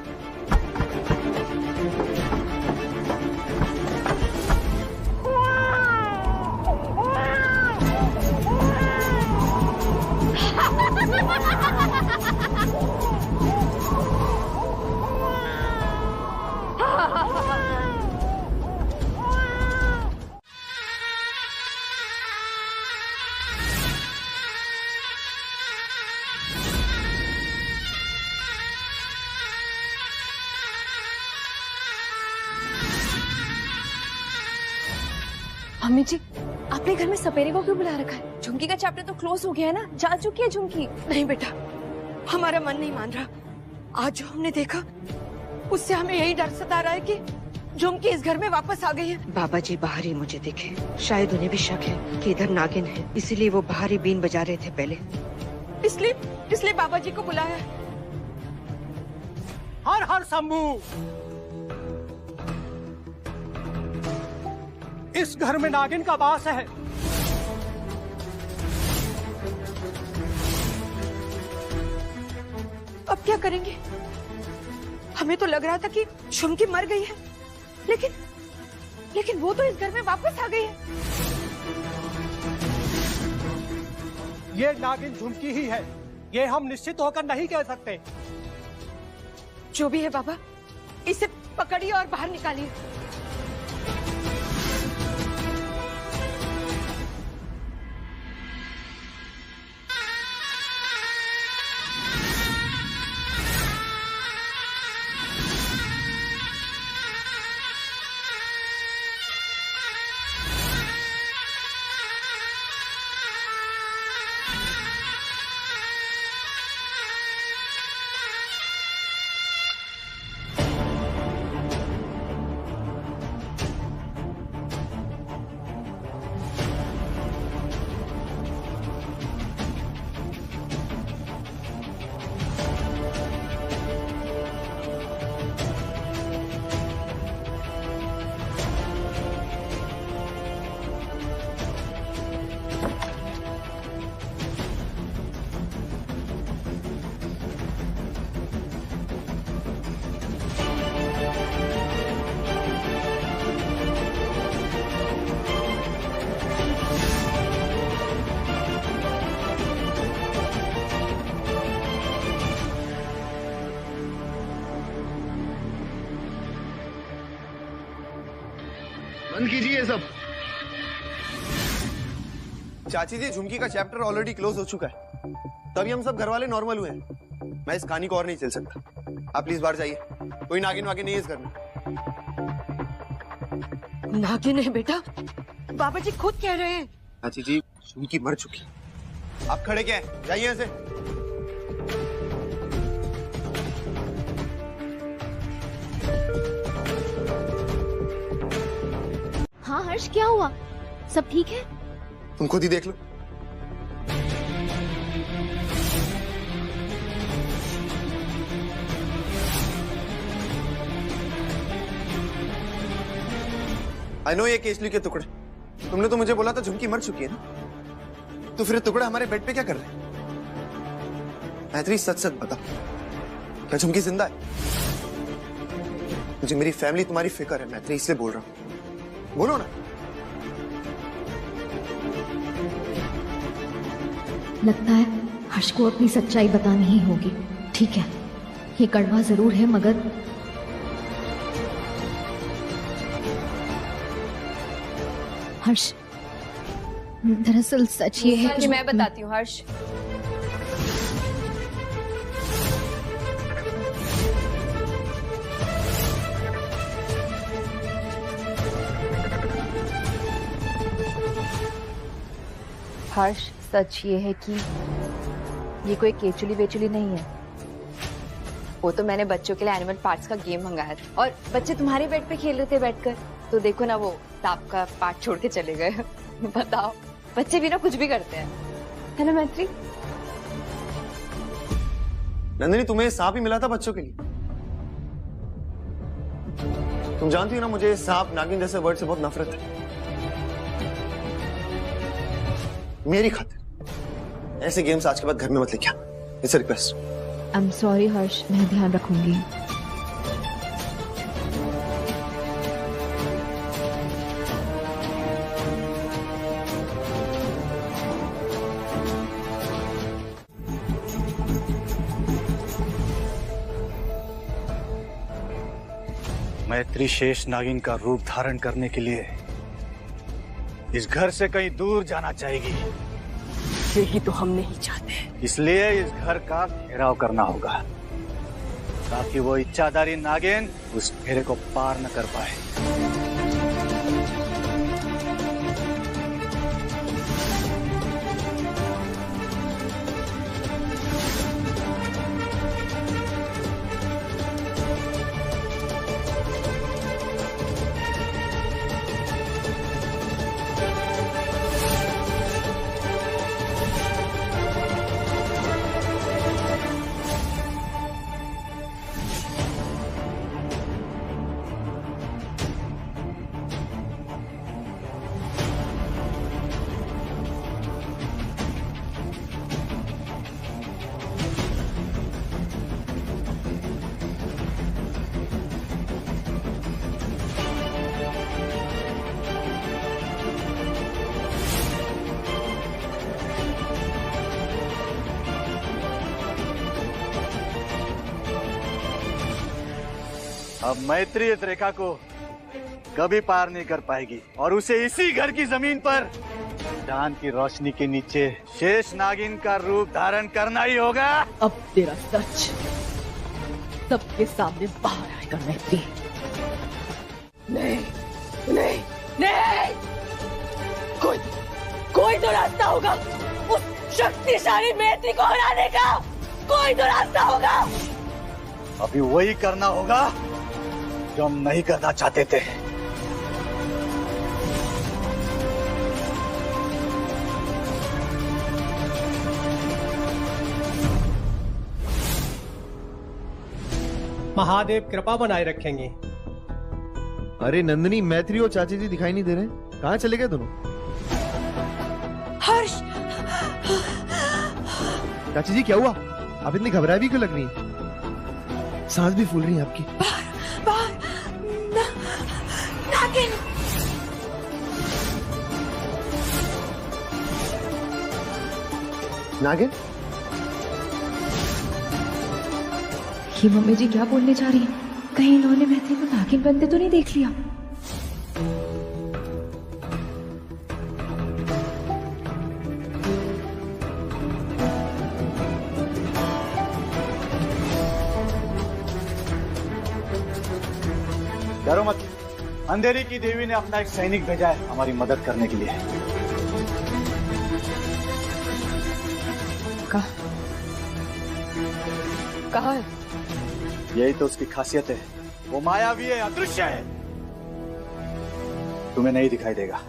मम्मी जी, आपने घर में सपेरे को क्यों बुला रखा है? झुमकी का चैप्टर तो क्लोज हो गया है ना, जा चुकी है झुमकी। नहीं बेटा, हमारा मन नहीं मान रहा। आज जो हमने देखा उससे हमें यही डर सता रहा है कि झुमकी इस घर में वापस आ गई है। बाबा जी बाहर ही मुझे दिखे, शायद उन्हें भी शक है कि इधर नागिन है, इसीलिए वो बाहर ही बीन बजा रहे थे पहले। इसलिए बाबा जी को बुलाया है। हर हर शंभू। इस घर में नागिन का वास है। अब क्या करेंगे? हमें तो लग रहा था कि झुमकी मर गई है, लेकिन वो तो इस घर में वापस आ गई है। ये नागिन झुमकी ही है, ये हम निश्चित होकर नहीं कह सकते। जो भी है बाबा, इसे पकड़िए और बाहर निकालिए। बंद कीजिए ये सब। चाची जी, झुमकी का चैप्टर ऑलरेडी क्लोज हो चुका है, तभी हम सब घर वाले नॉर्मल हुए हैं। मैं इस कहानी को और नहीं चल सकता। आप प्लीज बाहर जाइए, कोई नागिन वागिन नहीं है इस घर में। नागिन है बेटा, बाबा जी खुद कह रहे हैं। चाची जी, झुमकी मर चुकी। आप खड़े क्या है, जाइए यहाँ से। हाँ हर्ष, क्या हुआ? सब ठीक है? तुम खुद ही देख लो। आई नो ये केसली के टुकड़े। तुमने तो मुझे बोला था झुमकी मर चुकी है ना, तो फिर टुकड़े हमारे बेड पे क्या कर रहे हैं? मैत्री, सच सच बता, क्या झुमकी जिंदा है? मुझे मेरी फैमिली तुम्हारी फिक्र है मैत्री, इसलिए बोल रहा हूं। बोलो ना। लगता है हर्ष को अपनी सच्चाई बतानी ही होगी। ठीक है, ये कड़वा जरूर है, मगर हर्ष, दरअसल सच ये है कि मैं बताती हूँ हर्ष। हर्ष, सच ये है कि ये कोई केचुली वेचुली नहीं है। वो तो मैंने बच्चों के लिए एनिमल पार्ट्स का गेम मंगाया था और बच्चे तुम्हारे बेड पे खेल रहे थे बैठकर, तो देखो ना वो सांप का पार्ट छोड़ के चले गए। बताओ, बच्चे भी ना कुछ भी करते हैं, है ना मैत्री? नंदिनी, तुम्हें सांप ही मिला था बच्चों के लिए। तुम जानती हो ना, मुझे सांप नागिन जैसे वर्ड से बहुत नफरत है। मेरी खातिर ऐसे गेम्स आज के बाद घर में मत लेके आना। It's a request. I am sorry Harsh, मैं ध्यान रखूंगी। मैत्री शेष नागिन का रूप धारण करने के लिए इस घर से कहीं दूर जाना चाहेगी। यही तो हम नहीं चाहते। इसलिए इस घर का घेराव करना होगा ताकि वो इच्छाधारी नागिन उस घेरे को पार न कर पाए। अब मैत्री इस रेखा को कभी पार नहीं कर पाएगी और उसे इसी घर की जमीन पर चांद की रोशनी के नीचे शेष नागिन का रूप धारण करना ही होगा। अब तेरा सच सबके सामने बाहर आएगा मैत्री। नहीं नहीं नहीं, कोई तो रास्ता होगा उस शक्तिशाली मैत्री को हराने का। कोई तो रास्ता होगा। अभी वही करना होगा जो हम नहीं करना चाहते थे। महादेव कृपा बनाए रखेंगे। अरे नंदिनी, मैत्री और चाची जी दिखाई नहीं दे रहे, कहाँ चले गए दोनों? हर्ष! चाची जी क्या हुआ? आप इतनी घबराई भी क्यों लग रही हैं? सांस भी फूल रही है आपकी। नागिन! नागिन? ये मम्मी जी क्या बोलने जा रही है? कहीं इन्होंने मैत्री को नागिन बनते तो नहीं देख लिया? अंधेरी की देवी ने अपना एक सैनिक भेजा है हमारी मदद करने के लिए। कहाँ है? यही तो उसकी खासियत है, वो मायावी है, अदृश्य है, तुम्हें नहीं दिखाई देगा।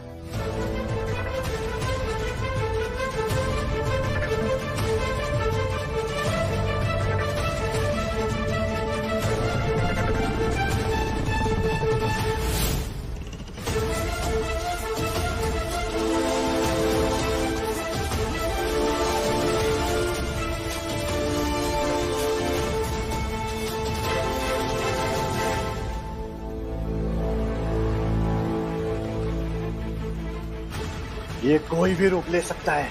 ये कोई भी रूप ले सकता है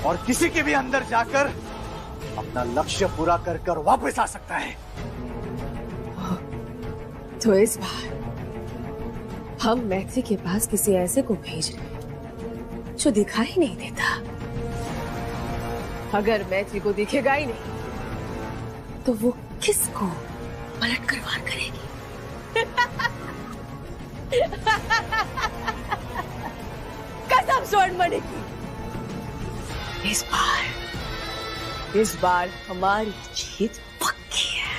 और किसी के भी अंदर जाकर अपना लक्ष्य पूरा कर कर वापस आ सकता है। तो इस बार हम मैत्री के पास किसी ऐसे को भेज रहे हैं जो दिखाई नहीं देता। अगर मैत्री को दिखेगा ही नहीं तो वो किसको पलट कर वार करेगी? कसम स्वर्णमणि की, इस बार हमारी जीत पक्की है।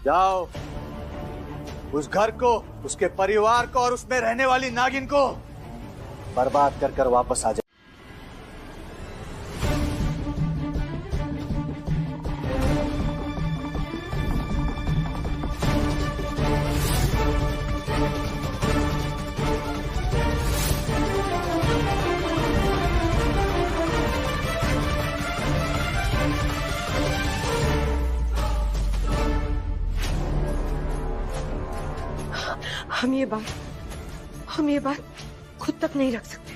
जाओ, उस घर को, उसके परिवार को और उसमें रहने वाली नागिन को बर्बाद कर कर वापस आ जाओ। हम ये बात खुद तक नहीं रख सकते।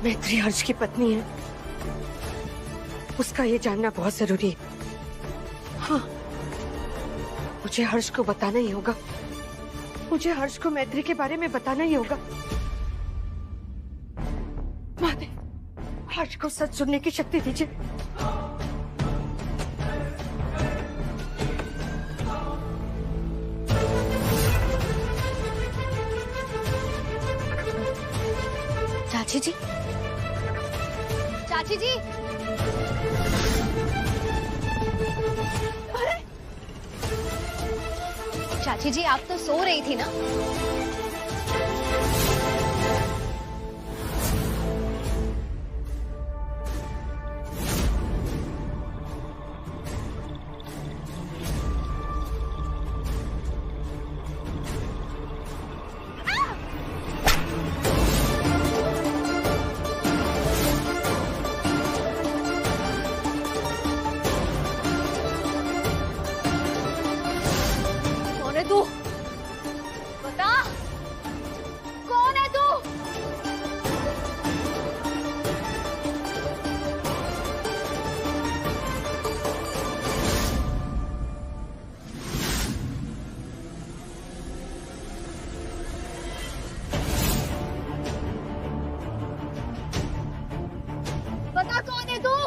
मैत्री हर्ष की पत्नी है, उसका ये जानना बहुत जरूरी है। हाँ, मुझे हर्ष को बताना ही होगा। मुझे हर्ष को मैत्री के बारे में बताना ही होगा। माते, हर्ष को सच सुनने की शक्ति दीजिए। चाची जी, चाची जी, चाची जी आप तो सो रही थी ना? बता कौन है तू?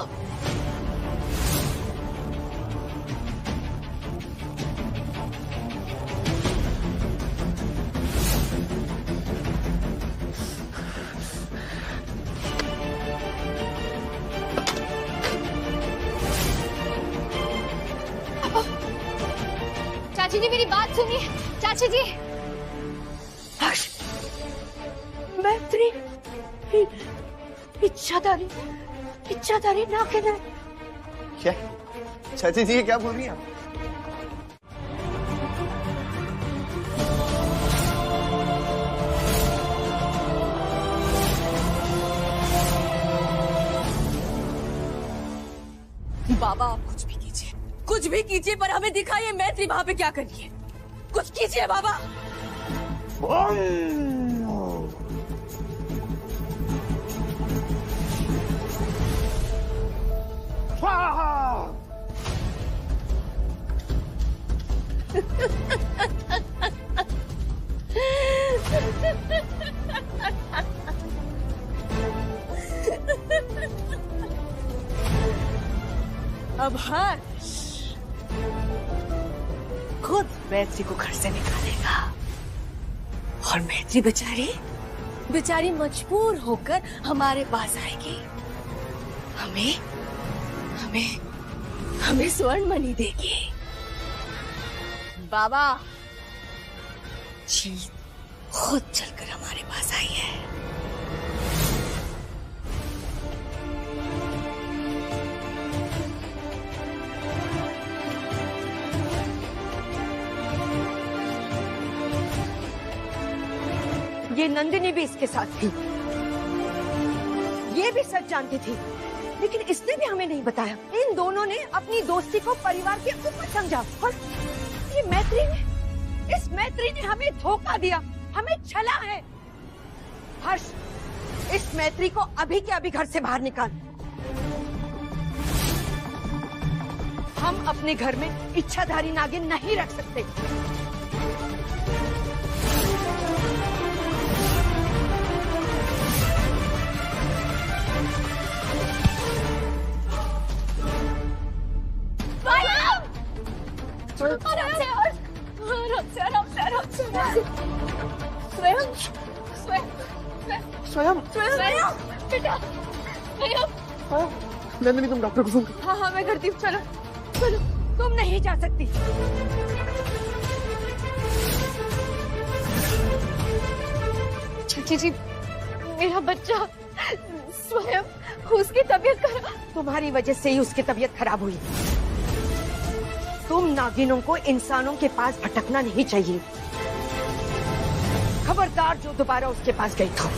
चाची जी मेरी बात सुनिए। चाची जी, हर्ष, मैत्री, इच्छाधारी नागिन है। क्या चाची जी, ये क्या बोल रही हैं आप? बाबा आप कुछ भी कीजिए पर हमें दिखाइए मैत्री वहां पे क्या कर रही है। कुछ कीजिए बाबा। हर्ष खुद मैत्री को घर से निकालेगा और मैत्री बेचारी मजबूर होकर हमारे पास आएगी। हमें स्वर्ण मणि देगी। बाबा जीत खुद चलकर हमारे पास आई है। ये नंदिनी भी इसके साथ थी, ये भी सच जानती थी, लेकिन इसने भी हमें नहीं बताया। इन दोनों ने अपनी दोस्ती को परिवार के ऊपर समझा और ये इस मैत्री ने हमें धोखा दिया, हमें छला है। हर्ष, इस मैत्री को अभी के अभी घर से बाहर निकाल। हम अपने घर में इच्छाधारी नागिन नहीं रख सकते। नंदिनी, तुम डॉक्टर को फोन करो। हाँ मैं करती हूँ। चलो चलो, तुम नहीं जा सकती। चाची जी, मेरा बच्चा स्वयं, उसकी तबीयत खराब। तुम्हारी वजह से ही उसकी तबीयत खराब हुई। तुम नागिनों को इंसानों के पास भटकना नहीं चाहिए। खबरदार जो दोबारा उसके पास गई तो।